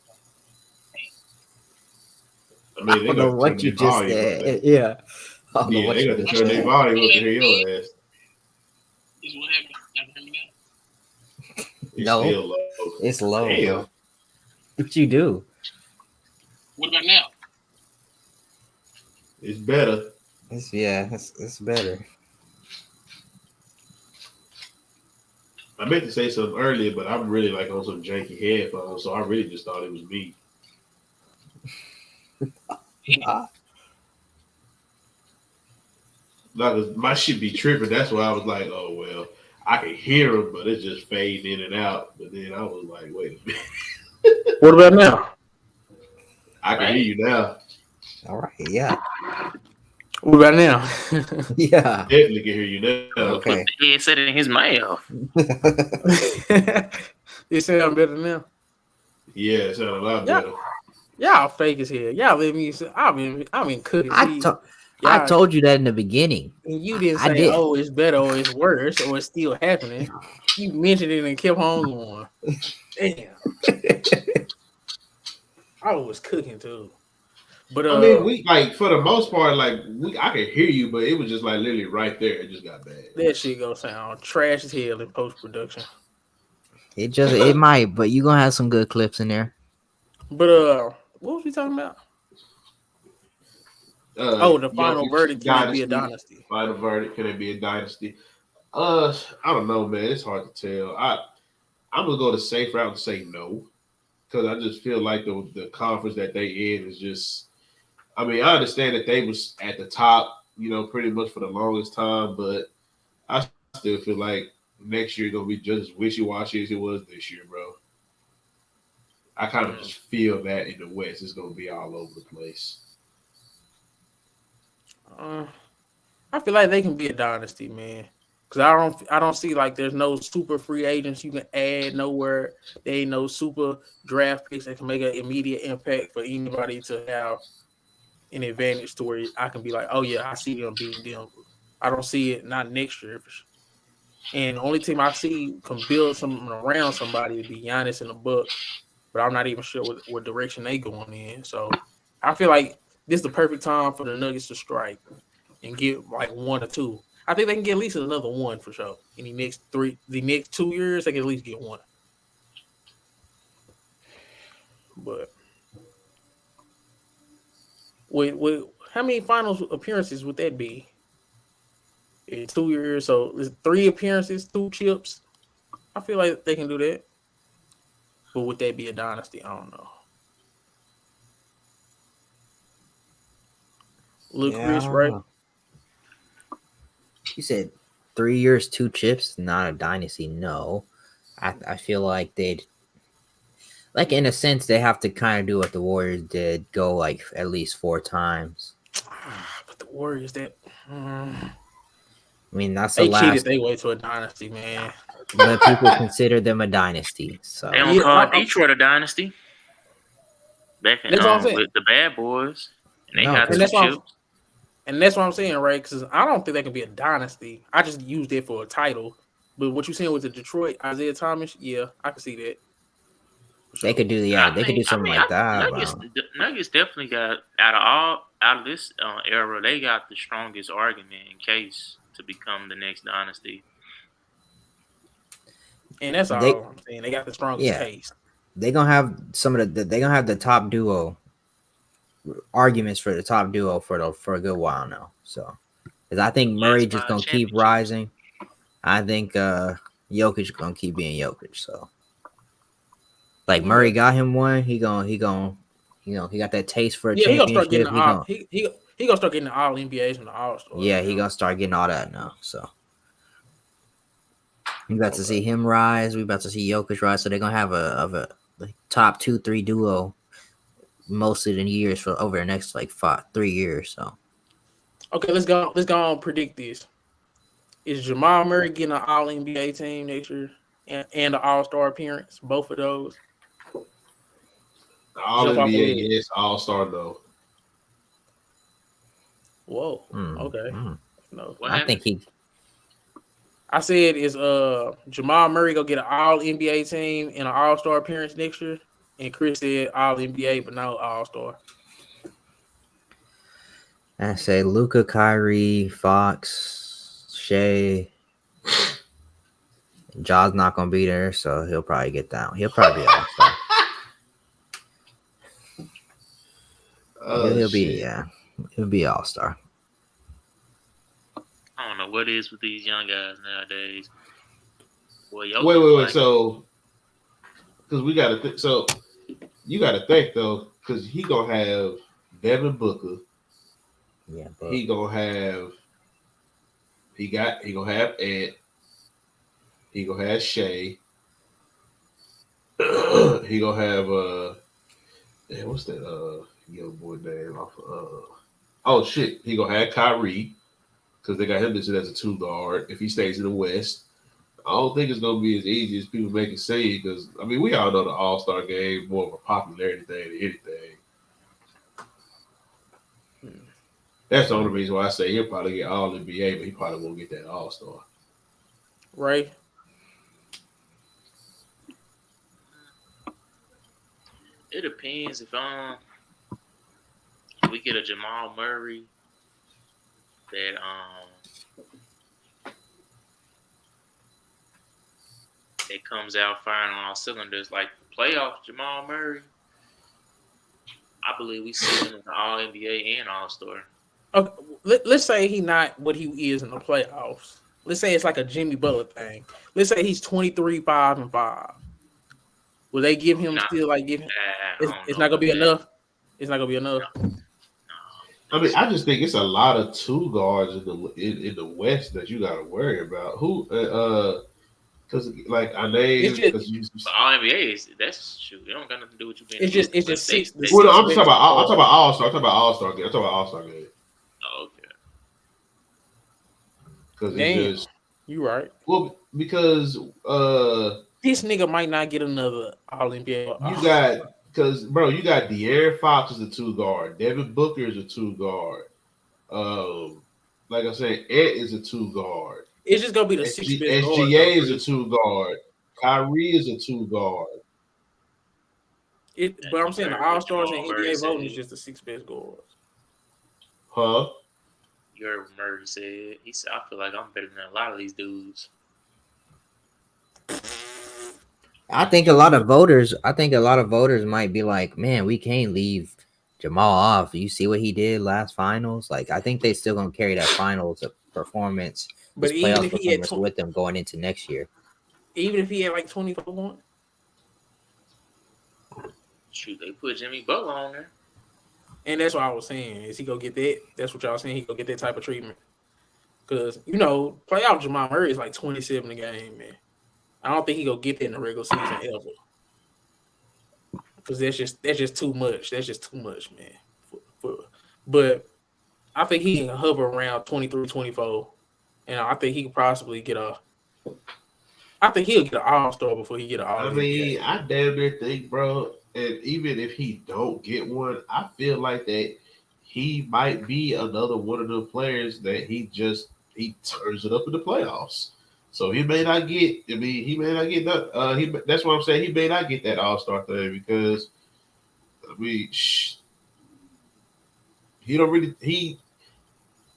I mean, they I don't know got what you just said. Yeah. Yeah, they got to turn their volume up to hear your ass. This is what happened. Y'all hear me now? It's No. still low. It's low. Damn. Bro. What you do? What about now? It's better. It's better. I meant to say something earlier, but I'm really like on some janky headphones, so I really just thought it was me. Like my shit be tripping. That's why I was like, oh well, I can hear them, but it's just fading in and out. But then I was like, wait a minute. What about now? I can hear you now. All right. Yeah. What about now? Yeah. Definitely can hear you now. Okay. He had said it in his mouth. It sound better now. Yeah, it sounded a lot better. Y'all fake as hell. Y'all let me. I mean, cooking. I told you that in the beginning. And you didn't say, "Oh, it's better," or "It's worse," or "It's still happening." You mentioned it and kept on going. Damn. I was cooking too. But I mean, we like for the most part, like I could hear you, but it was just like literally right there. It just got bad. That shit gonna sound trash as hell in post production. It might, but you gonna have some good clips in there. But what was we talking about? The final verdict, can it be a dynasty? Final verdict, can it be a dynasty? I don't know, man. It's hard to tell. I'm gonna go the safe route and say no, because I just feel like the conference that they in is just. I mean, I understand that they was at the top, pretty much for the longest time, but I still feel like next year gonna be just as wishy-washy as it was this year, bro. I kind of just feel that in the West, it's gonna be all over the place. I feel like they can be a dynasty, man. Because I don't see like there's no super free agents you can add nowhere. There ain't no super draft picks that can make an immediate impact for anybody to have an advantage to where I can be like, oh yeah, I see them beating Denver. I don't see it not next year. And the only team I see can build something around somebody would be Giannis and the Bucks. But I'm not even sure what direction they going in. So I feel like this is the perfect time for the Nuggets to strike and get like 1 or 2. I think they can get at least another 1 for sure. In the next 2 years, they can at least get 1. But with how many finals appearances would that be? In 2 years, so there's 3 appearances, 2 chips. I feel like they can do that. But would that be a dynasty? I don't know. Look, Chris, right? You said 3 years, 2 chips, not a dynasty. No, I feel like they'd, like in a sense, they have to kind of do what the Warriors did, go like at least 4 times. But the Warriors, I mean, that's they the last. cheated their way to a dynasty, man. But people consider them a dynasty. So they don't call Detroit a dynasty. Back in, with the bad boys, and they got some chips. And that's what I'm saying, right? Because I don't think they can be a dynasty. I just used it for a title. But what you're saying with the Detroit, Isaiah Thomas, yeah, I can see that. They could do they could do something like that. Nuggets definitely got out of this era, they got the strongest argument in case to become the next dynasty. And that's all I'm saying. They got the strongest case. They're gonna have they're gonna have the top duo arguments for the top duo for a good while now. So, because I think Murray just gonna keep rising. I think Jokic gonna keep being Jokic. So, like Murray got him one. He got that taste for a championship. He gonna start getting he gonna start getting the All NBAs and the All Stars. Yeah, he gonna start getting all that now. So. We about to see him rise. We about to see Jokic rise. So they're gonna have a top 2-3 duo most of the years for over the next 3 years. So okay, let's go and predict this. Is Jamal Murray getting an All NBA team next year and an All Star appearance? Both of those. All NBA, yes. All Star though. Whoa. Okay. No, I think he. I said is Jamal Murray gonna get an All NBA team and an All Star appearance next year, and Chris said All NBA but no All Star. I say Luka, Kyrie, Fox, Shea. Jaw's not gonna be there, so he'll probably get down. He'll probably be All Star. He'll be All Star. I don't know what it is with these young guys nowadays. Boy, wait. So, because we got to so you got to think though, because he gonna have Devin Booker. Yeah, but he gonna have Ed. He gonna have Shea. He gonna have what's that young boy name off oh shit, he gonna have Kyrie. Because they got him listed as a 2 guard if he stays in the West. I don't think it's going to be as easy as people make it seem. Because, I mean, we all know the All-Star game more of a popularity thing than anything. That's the only reason why I say he'll probably get All NBA, but he probably won't get that All-Star. Right. It depends if we get a Jamal Murray that comes out firing on all cylinders like the playoff Jamal Murray. I believe we see him in the All NBA and All Star. Okay, let's say he's not what he is in the playoffs. Let's say it's like a Jimmy Butler thing. Let's say he's 23-5-5. Will they give him still like give him? It's not gonna be enough. It's not gonna be enough. I mean, I just think it's a lot of 2 guards in the West that you got to worry about. Who? Because like I named All NBA that's true. It don't got nothing to do with you being. It's just 6. I'm talking about All Star. I'm talking about All Star game. I'm talking about All Star game. Oh, okay. Because it's just you right. Well, because this nigga might not get another All NBA. You got. Because, bro, you got De'Aaron Fox as a 2 guard. Devin Booker is a 2 guard. Like I said, Ed is a 2 guard. It's just going to be the 6 best guards. SGA is a 2 guard. Kyrie is a 2 guard. But I'm saying the All-Stars and NBA voting is just the 6 best guards. Huh? You heard what Murray said. He said, I feel like I'm better than a lot of these dudes. I think a lot of voters might be like, man, we can't leave Jamal off. You see what he did last finals? Like, I think they still gonna carry that finals performance, but even if he had with them going into next year. Even if he had like 24 points. Shoot, they put Jimmy Butler on there. And that's what I was saying. Is he gonna get that? That's what y'all saying. He gonna get that type of treatment. Because playoff Jamal Murray is like 27 a game, man. I don't think he gonna get that in the regular season ever. Because that's just too much. That's just too much, man. But I think he can hover around 23, 24. And I think he could possibly get I think he'll get an All-Star before he get an All-NBA. I mean, I damn near think, bro, and even if he don't get one, I feel like that he might be another one of the players that he turns it up in the playoffs. So he may not get. I mean, he may not get that. That's what I'm saying. He may not get that All-Star thing because, I mean, he don't really.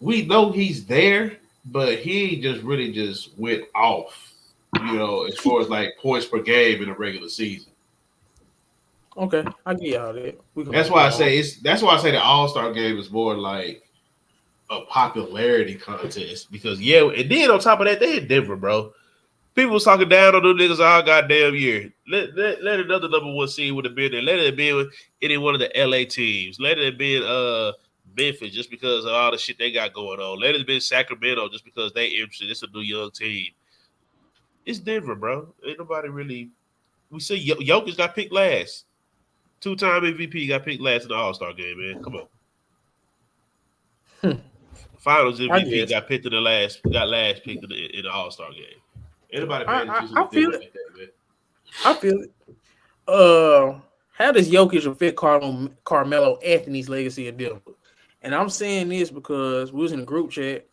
We know he's there, but he just really just went off. As far as like points per game in a regular season. Okay, I get y'all that. That's why I say the All-Star game is more like a popularity contest because and then on top of that, they in Denver, bro. People was talking down on them niggas all goddamn year. Let another number one seed would have been there. Let it have been any one of the LA teams. Let it have been Memphis just because of all the shit they got going on. Let it have been Sacramento just because they interested. It's a new young team. It's Denver, bro. Ain't nobody really. We see Jokic got picked last. 2-time MVP got picked last in the All-Star game, man. Come on. Finals MVP got picked in last picked in the All-Star game. Anybody paying attention to feel like that, man? I feel it. How does Jokic affect Carmelo Anthony's legacy in Denver? And I'm saying this because we was in a group chat,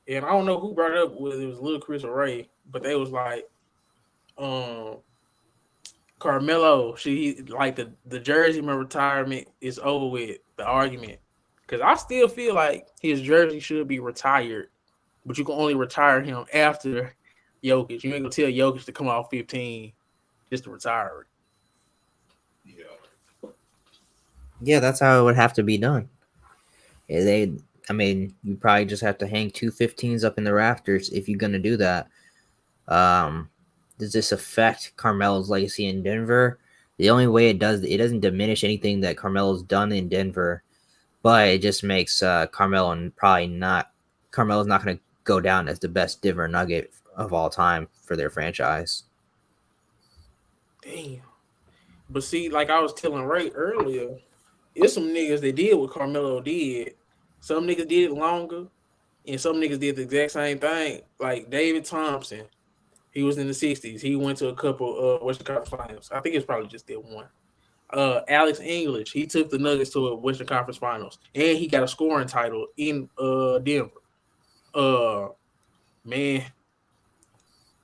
and I don't know who brought it up, whether it was Lil Chris or Ray, but they was like, Carmelo, like the jersey retirement is over with, the argument. Because I still feel like his jersey should be retired, but you can only retire him after Jokic. You ain't gonna tell Jokic to come off 15 just to retire it. Yeah, that's how it would have to be done. You probably just have to hang 2 15s up in the rafters if you're gonna do that. Does this affect Carmelo's legacy in Denver? The only way it doesn't diminish anything that Carmelo's done in Denver, but it just makes Carmelo's not going to go down as the best Denver Nugget of all time for their franchise. Damn. But see, like I was telling Ray earlier, it's some niggas that did what Carmelo did. Some niggas did it longer, and some niggas did the exact same thing. Like David Thompson, he was in the 60s. He went to a couple Western Conference Finals. I think it's probably just that one. Alex English, he took the Nuggets to a Western Conference Finals, and he got a scoring title in Denver. Man,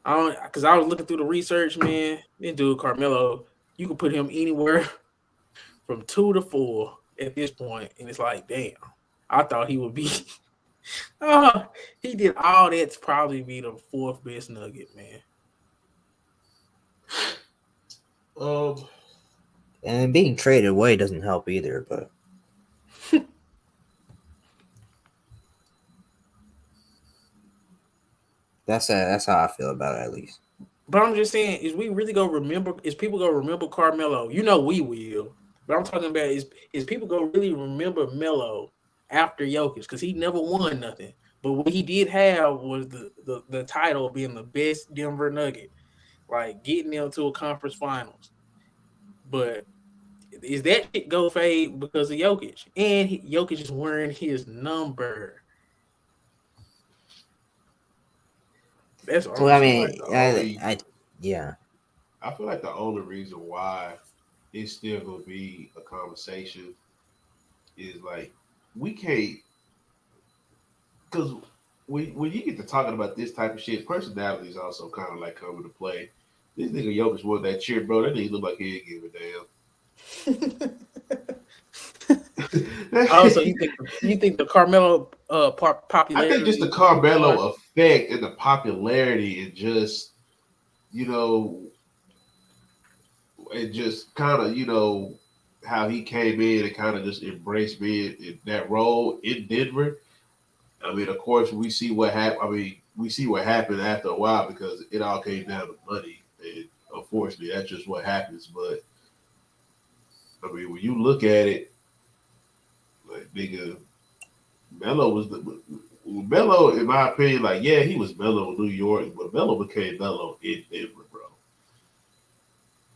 because I was looking through the research, man. This dude Carmelo, you can put him anywhere from 2 to 4 at this point, and it's like, damn, I thought he would be. He did all that to probably be the 4th best Nugget, man. And being traded away doesn't help either, but that's how I feel about it, at least. But I'm just saying, is people gonna remember Carmelo? You know we will. But I'm talking about is people gonna really remember Melo after Jokic? Because he never won nothing. But what he did have was the title of being the best Denver Nugget, like getting them to a conference finals. But is that shit go fade because of Jokic? And Jokic is wearing his number. That's all. Well, I mean, yeah. I feel like the only reason why it's still gonna be a conversation is like we can't, because when you get to talking about this type of shit, personality is also kind of like coming to play. This nigga Jokic won that cheer, bro. That nigga look like he didn't give a damn. Also, you think the Carmelo popularity? I think just the Carmelo effect and the popularity and just it just kind of how he came in and kind of just embraced being in that role in Denver. I mean, of course, we see what happened. I mean, we see what happened after a while because it all came down to money, and unfortunately, that's just what happens. But I mean, when you look at it, like nigga, Melo Melo, in my opinion, like he was Melo in New York, but Melo became Melo in Denver, bro.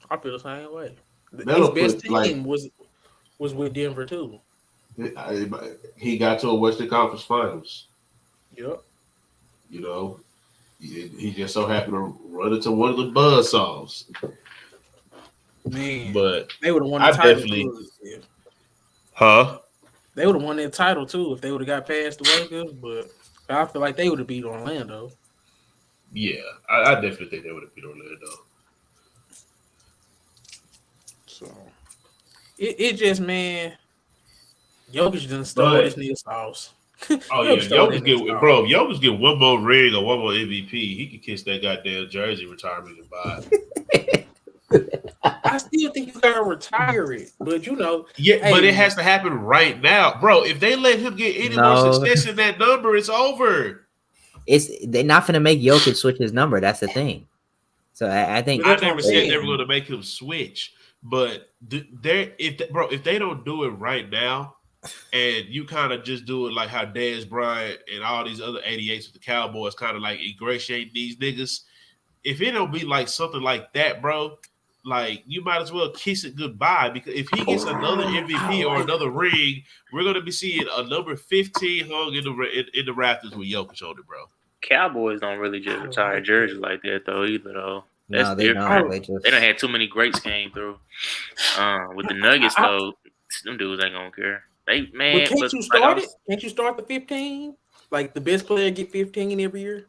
I feel the same way. His best team was with Denver too. He got to a Western Conference Finals. Yep. He just so happened to run into one of the buzzsaws. Man, but they would have won the title. They would have won that title too if they would have got past the Lakers. But I feel like they would have beat Orlando. Yeah, I definitely think they would have beat Orlando. So it just, man, Jokic done stole this nigga's sauce. Oh yeah, Jokic get one more ring or one more MVP. He could kiss that goddamn jersey retirement goodbye. I still think you gotta retire it. But Yeah, hey, but it has to happen right now, bro. If they let him get any more No. success in that number, it's over. They're not gonna make Jokic switch his number. That's the thing. So I think But that's I what never I'm said they saying. were going to make him switch, but if they don't do it right now, and you kind of just do it like how Dez Bryant and all these other 88s with the Cowboys kind of like ingratiate these niggas, if it don't be like something like that, bro, like you might as well kiss it goodbye, because if he gets another MVP or another ring, we're going to be seeing a number 15 hung in the rafters with Jokic on it, bro. Cowboys don't really just retire jerseys like that though either though. That's no, they different. don't. They done had too many greats came through. With the Nuggets though, them dudes ain't gonna care. But can't you start it? Can't you start the 15? Like the best player get 15 every year?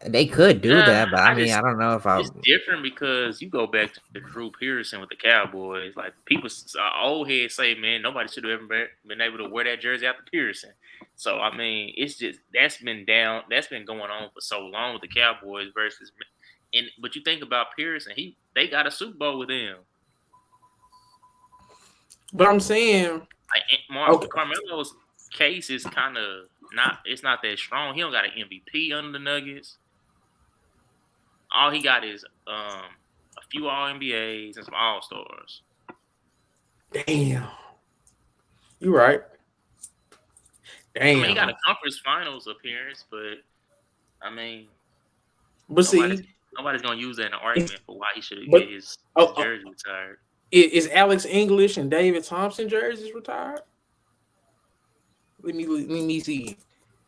They could do that, but I don't know if it's different because you go back to Drew Pearson with the Cowboys. Like people, old heads say, man, nobody should have ever been able to wear that jersey after Pearson. So I mean, it's just that's been going on for so long with the Cowboys versus. But you think about Pearson, they got a Super Bowl with him. But I'm saying, Carmelo's case is kind of not. It's not that strong. He don't got an MVP under the Nuggets. All he got is a few All NBAs and some All Stars. Damn, you right. Damn, I mean, he got a conference finals appearance, but I mean, nobody's gonna use that in an argument for why he should get his jersey retired. Is Alex English and David Thompson jerseys retired? Let me see.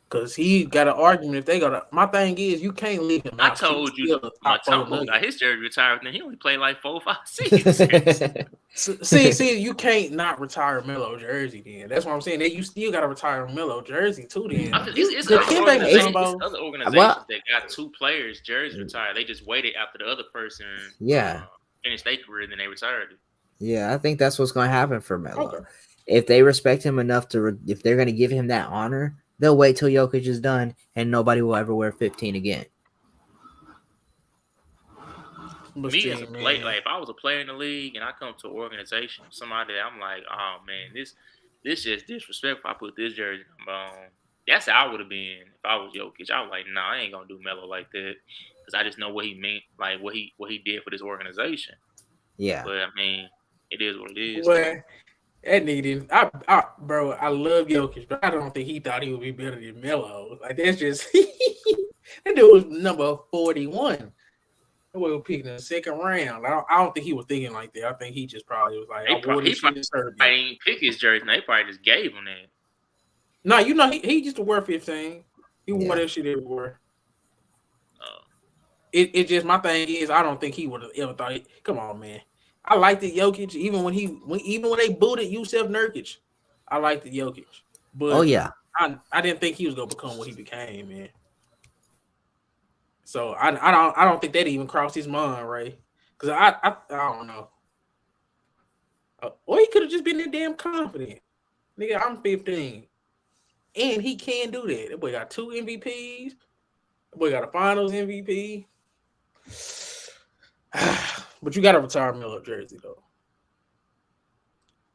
Because he got an argument if they got a. My thing is, you can't leave him out. I told you, Mutombo got his jersey retired, and he only played like 4 or 5 seasons. see, you can't not retire Melo jersey. Then that's what I'm saying. You still got to retire Melo jersey too. Then it's other organizations that got 2 players jersey retired. They just waited after the other person, finished their career, then they retired it. Yeah, I think that's what's going to happen for Melo. Okay. If they respect him enough if they're going to give him that honor, they'll wait till Jokic is done, and nobody will ever wear 15 again. Me as a player, like if I was a player in the league and I come to an organization, somebody that I'm like, oh man, this just disrespectful. I put this jersey number on. That's how I would have been if I was Jokic. I was like, nah, I ain't gonna do Melo like that because I just know what he meant, like what he did for this organization. Yeah, but I mean, it is what it is. Well, that nigga didn't. Bro, I love Jokic, but I don't think he thought he would be better than Melo. Like that's just that dude was number 41. That was picked in the second round. I don't think he was thinking like that. I think he just probably was like, he probably didn't pick his jersey. They probably just gave him that. No, he just wore 15. He wore that shit everywhere. It just my thing is I don't think he would have ever thought it. Come on, man. I liked the Jokic even when they booted Yusef Nurkic. I liked the Jokic, but I didn't think he was gonna become what he became, man. So I don't think that even crossed his mind, right? Because I don't know. Or he could have just been that damn confident, nigga. I'm 15, and he can do that. That boy got 2 MVPs. That boy got a Finals MVP. But you got to retire Melo jersey though.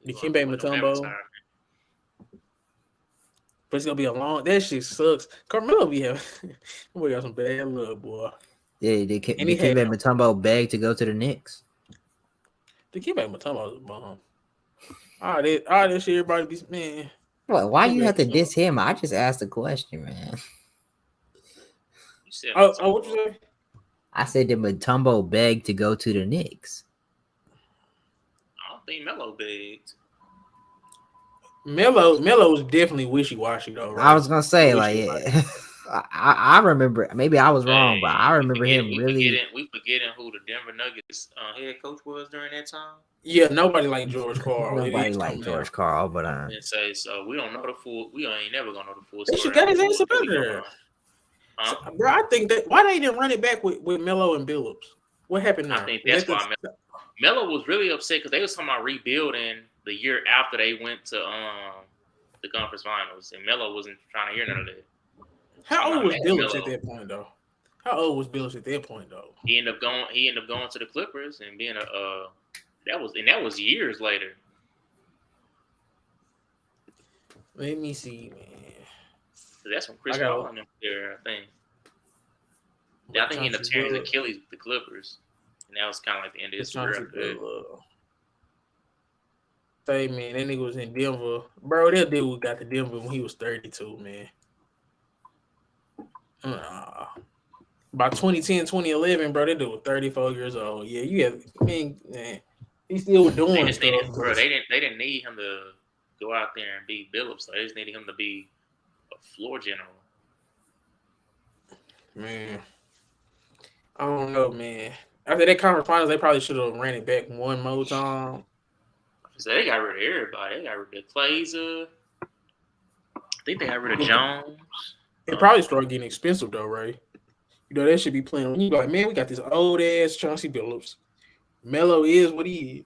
Dikembe Mutombo. But it's gonna be a long. That shit sucks. Carmelo be having. We got some bad luck, boy. Yeah, Dikembe Mutombo begged to go to the Knicks. Dikembe Mutombo is a bum. All this shit, everybody be man. What? Why you have to diss him? I just asked a question, man. What you say? I said that Mutombo begged to go to the Knicks. I don't think Melo begged. Melo was definitely wishy-washy though. Right? I was gonna say I remember. Maybe I was wrong, but I remember him really. We forgetting who the Denver Nuggets head coach was during that time. Yeah, nobody liked George Karl. Nobody liked George Karl, but so we don't know the full. We ain't never gonna know the full story. They should got his ass up there. Bro, I think that why they didn't run it back with Melo and Billups? What happened there? I think that's why Melo was really upset because they was talking about rebuilding the year after they went to the conference finals, and Melo wasn't trying to hear none of that. How old was Billups at that point, though? He ended up going to the Clippers and being That was years later. Let me see, man. That's when Chris Paul in there, I think. I think he ended up tearing his Achilles with the Clippers. And that was kind of like the end of his career. Say, man, that nigga was in Denver. Bro, that dude got to Denver when he was 32, man. By 2010, 2011, bro, that dude was 34 years old. Yeah, you have, man, he still was doing stuff. Bro, they didn't need him to go out there and be Billups. They just needed him to be a floor general. Man, I don't know, man. After that conference finals, they probably should have ran it back one more time. So they got rid of everybody. They got rid of Clazer. I think they got rid of Jones. It probably started getting expensive though, right? You know, they should be playing. When you like, man, we got this old ass Chauncey Billups. Melo is what he is.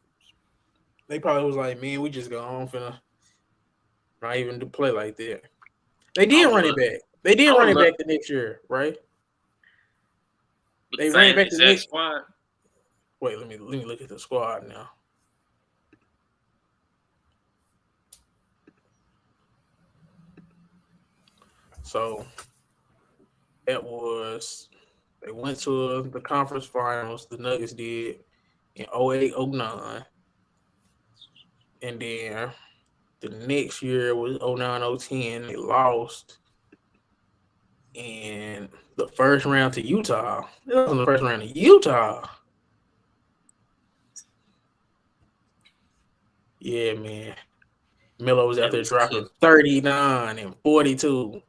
They probably was like, man, we just go on finna not even to play like that. They did run it back. They did run it back the next year, right? They ran it back the next squad. Wait, let me look at the squad now. So that was they went to the conference finals. The Nuggets did in 08-09. And then the next year was 09-10. They lost in the first round to Utah. It was in the first round to Utah. Yeah, man. Melo was out there dropping 39 and 42.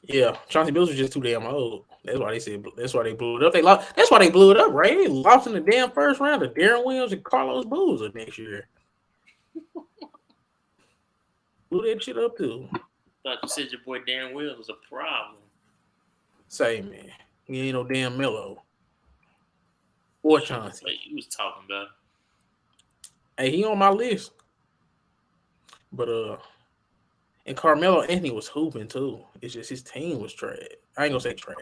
Yeah, Chauncey Billups was just too damn old. That's why they said. That's why they blew it up. They lost. That's why they blew it up, right? They lost in the damn first round to Darren Williams and Carlos Boozer next year. Blew that shit up too. Thought you said your boy Darren Williams was a problem. Say, man, he ain't no damn Melo or Chauncey. Like you was talking about. Hey, he on my list. But and Carmelo Anthony was hooping too. It's just his team was trash. I ain't gonna say trash.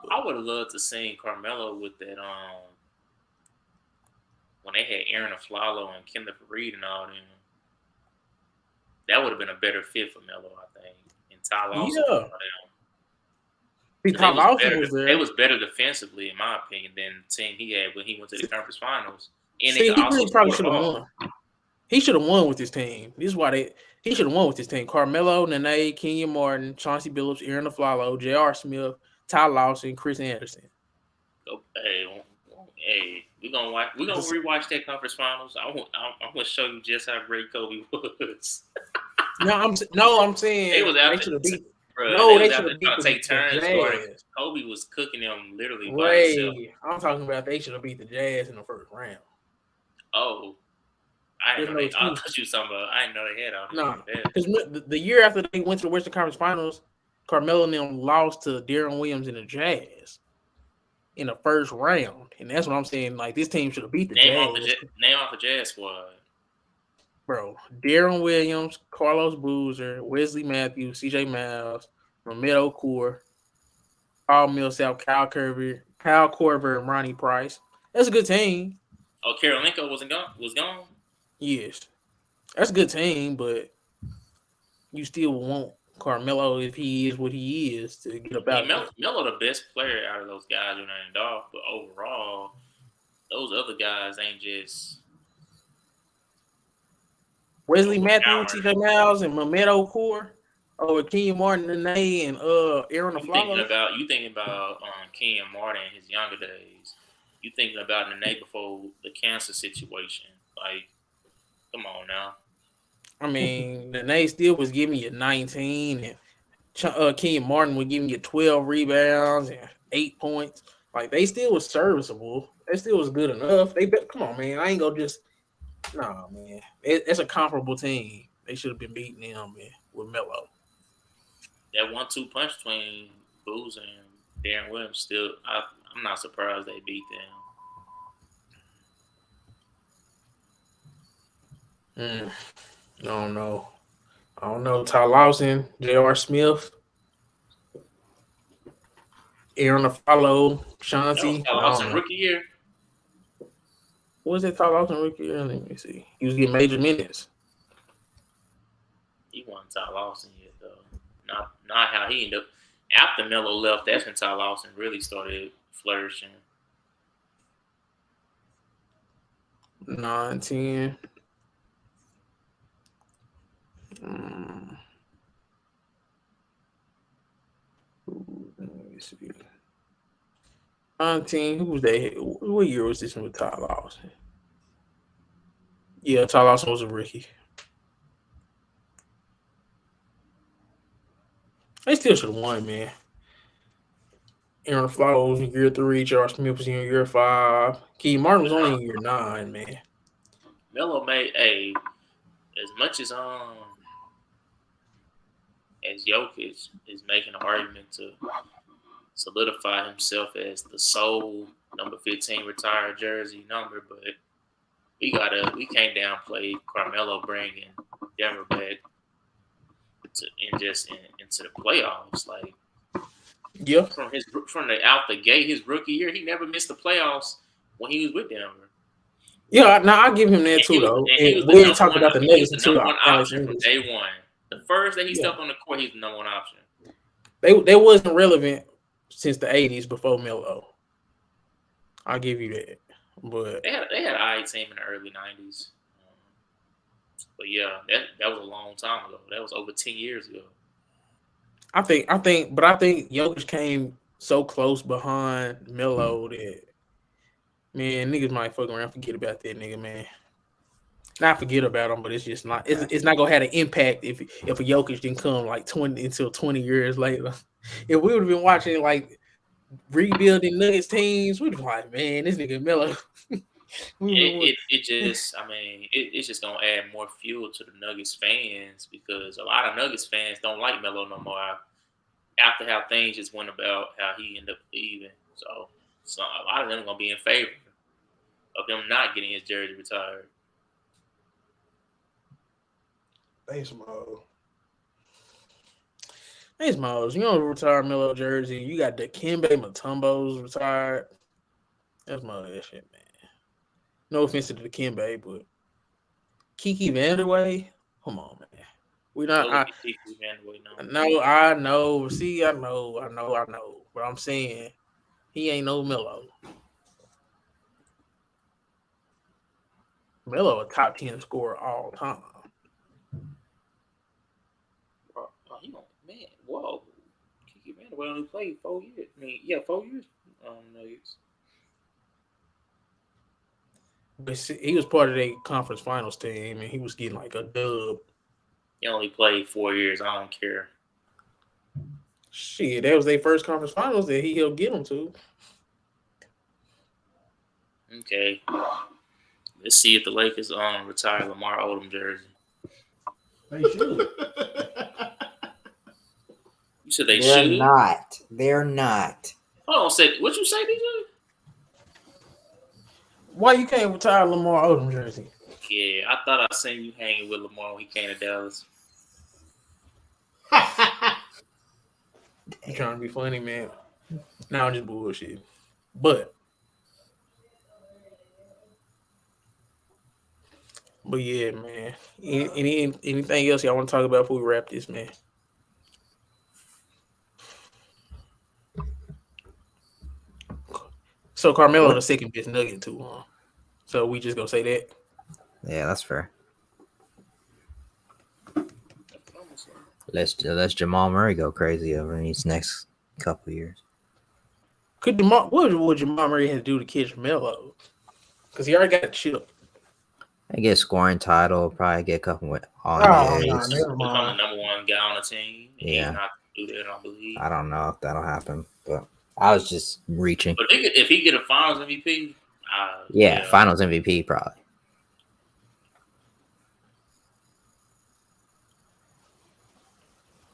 I would have loved to see Carmelo with that when they had Aaron Aflalo and Kenneth Reed and all them. That would have been a better fit for Melo, I think. And Ty Lawson. Yeah. Ty Lawson was there. It was better defensively, in my opinion, than the team he had when he went to the conference finals. And he really probably should have won. He should have won with his team. This is why he should have won with his team. Carmelo, Nene, Kenyon Martin, Chauncey Billups, Aaron Aflalo, J.R. Smith, Ty Lawson, Chris Anderson. Hey, we're gonna rewatch that conference finals. I want to show you just how great Kobe was. I'm saying they was out there. They should have beat take turns. Kobe was cooking them literally by himself. I'm talking about they should have beat the Jazz in the first round. Oh. I didn't know you was talking about. I didn't know they had all. No, because the year after they went to the Western Conference Finals, Carmelo and them lost to Darren Williams and the Jazz in the first round, and that's what I'm saying. Like this team should have beat the Jazz. Name off the Jazz squad, bro. Darren Williams, Carlos Boozer, Wesley Matthews, C.J. Miles, Mehmet Okur, Paul Millsap, Kyle Korver, and Ronnie Price. That's a good team. Oh, Karolinko was gone. Yes, that's a good team, but you still want Carmelo if he is what he is to get about. Melo the best player out of those guys who named off, but overall, those other guys ain't just Wesley Matthews, T.J. Miles, and Mehmet Okur over Kenyon Martin, Nene, and Aaron Aflalo. You thinking about Kenyon Martin in his younger days. You thinking about Nene before the cancer situation, like. Come on now. I mean, Nene still was giving you 19, and Kenyon Martin was giving you 12 rebounds and 8 points. Like they still was serviceable. They still was good enough. Come on, man. I ain't gonna just man. It's a comparable team. They should have been beating them, man, with Melo. That 1-2 punch between Boozer and Darren Williams still. I'm not surprised they beat them. I don't know. Ty Lawson, J.R. Smith, Aaron Aflalo, Chauncey. Ty Lawson rookie year. What was that Ty Lawson rookie year? Let me see. He was getting major minutes. He wasn't Ty Lawson yet, though. Not how he ended up. After Melo left, that's when Ty Lawson really started flourishing. 9, 10. Let me see. 19. Who was that? What year was this one with Ty Lawson? Yeah, Ty Lawson was a rookie. They still should have won, man. Aaron Flowers was in year 3. Josh Smith was in year 5. Key Martin was only in year 9, man. Melo made as much as Jokic is making an argument to solidify himself as the sole number 15 retired jersey number, but we can't downplay Carmelo bringing Denver back into the playoffs. Like, yeah, from the out the gate, his rookie year, he never missed the playoffs when he was with Denver. Yeah, now I give him that too, though. And we ain't talking about the Nuggets until number one option from day one. The first day he stepped on the court, he's the number one option. They wasn't relevant since the 80s before Melo. I'll give you that. But they had an eye team in the early 90s. But yeah, that was a long time ago. That was over 10 years ago. I think Jokic came so close behind Melo that, man, niggas might fuck around and forget about that nigga, man. Not forget about him, but it's just not. It's not gonna have an impact if a Jokic didn't come like 20 years later. If we would have been watching like rebuilding Nuggets teams, we'd be like, man, this nigga Melo. It's just gonna add more fuel to the Nuggets fans because a lot of Nuggets fans don't like Melo no more after how things just went about how he ended up leaving. So a lot of them are gonna be in favor of him not getting his jersey retired. Thanks, Miles. You know, retire Melo jersey. You got Dikembe Mutombo's retired. That's my that shit, man. No offense to Dikembe, but Kiki Vanderway, come on, man. We not. Kiki Vanderway, no, I know. See, I know. But I'm saying he ain't no Melo. Melo a top 10 scorer all time. Man, whoa. Kiki Vanderway only played 4 years. 4 years Nuggets. But see, he was part of the conference finals team, and he was getting like a dub. He only played 4 years. I don't care. Shit, that was their first conference finals that he helped get them to. Okay. Let's see if the Lakers retire Lamar Odom jersey. They should. You said they should? They're not. Hold on, what you say, DJ? Why you can't retire Lamar Odom jersey? Yeah, I thought I seen you hanging with Lamar when he came to Dallas. You trying to be funny, man? Now I'm just bullshit. But yeah, man. Anything else y'all want to talk about before we wrap this, man? So Carmelo the second best Nugget too, huh? So we just gonna say that. Yeah, that's fair. Let's Jamal Murray go crazy over these next couple of years. What would Jamal Murray have to do to catch Melo? Because he already got a chip. I get scoring title, probably get a couple with all never Become the mind. number one guy on the team. Yeah. He's not do that, I believe. I don't know if that'll happen, but I was just reaching. But if he get a Finals MVP, Finals MVP probably.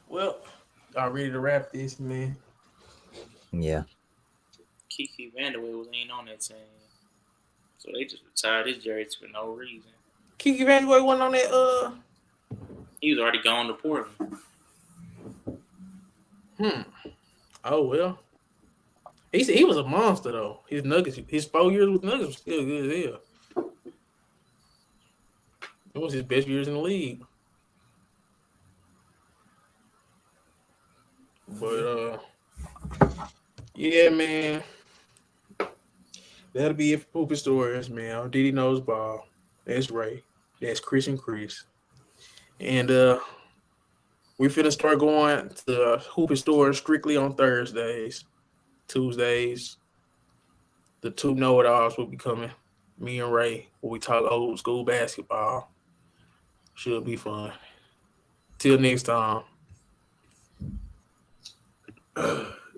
Well, y'all ready to wrap this, man? Yeah. Kiki Vanderway ain't on that team, so they just retired his jersey for no reason. Kiki Vanderway wasn't on that. He was already gone to Portland. Oh well. He was a monster though. His 4 years with Nuggets was still good as hell. It was his best years in the league. But yeah, man. That'll be it for Poopy Stories, man. Diddy Knows Ball. That's Ray. That's Chris and Chris. And we finna start going to Hoopy Stores strictly on Thursdays. Tuesdays, the two know-it-alls will be coming. Me and Ray, where we talk old school basketball. Should be fun. Till next time.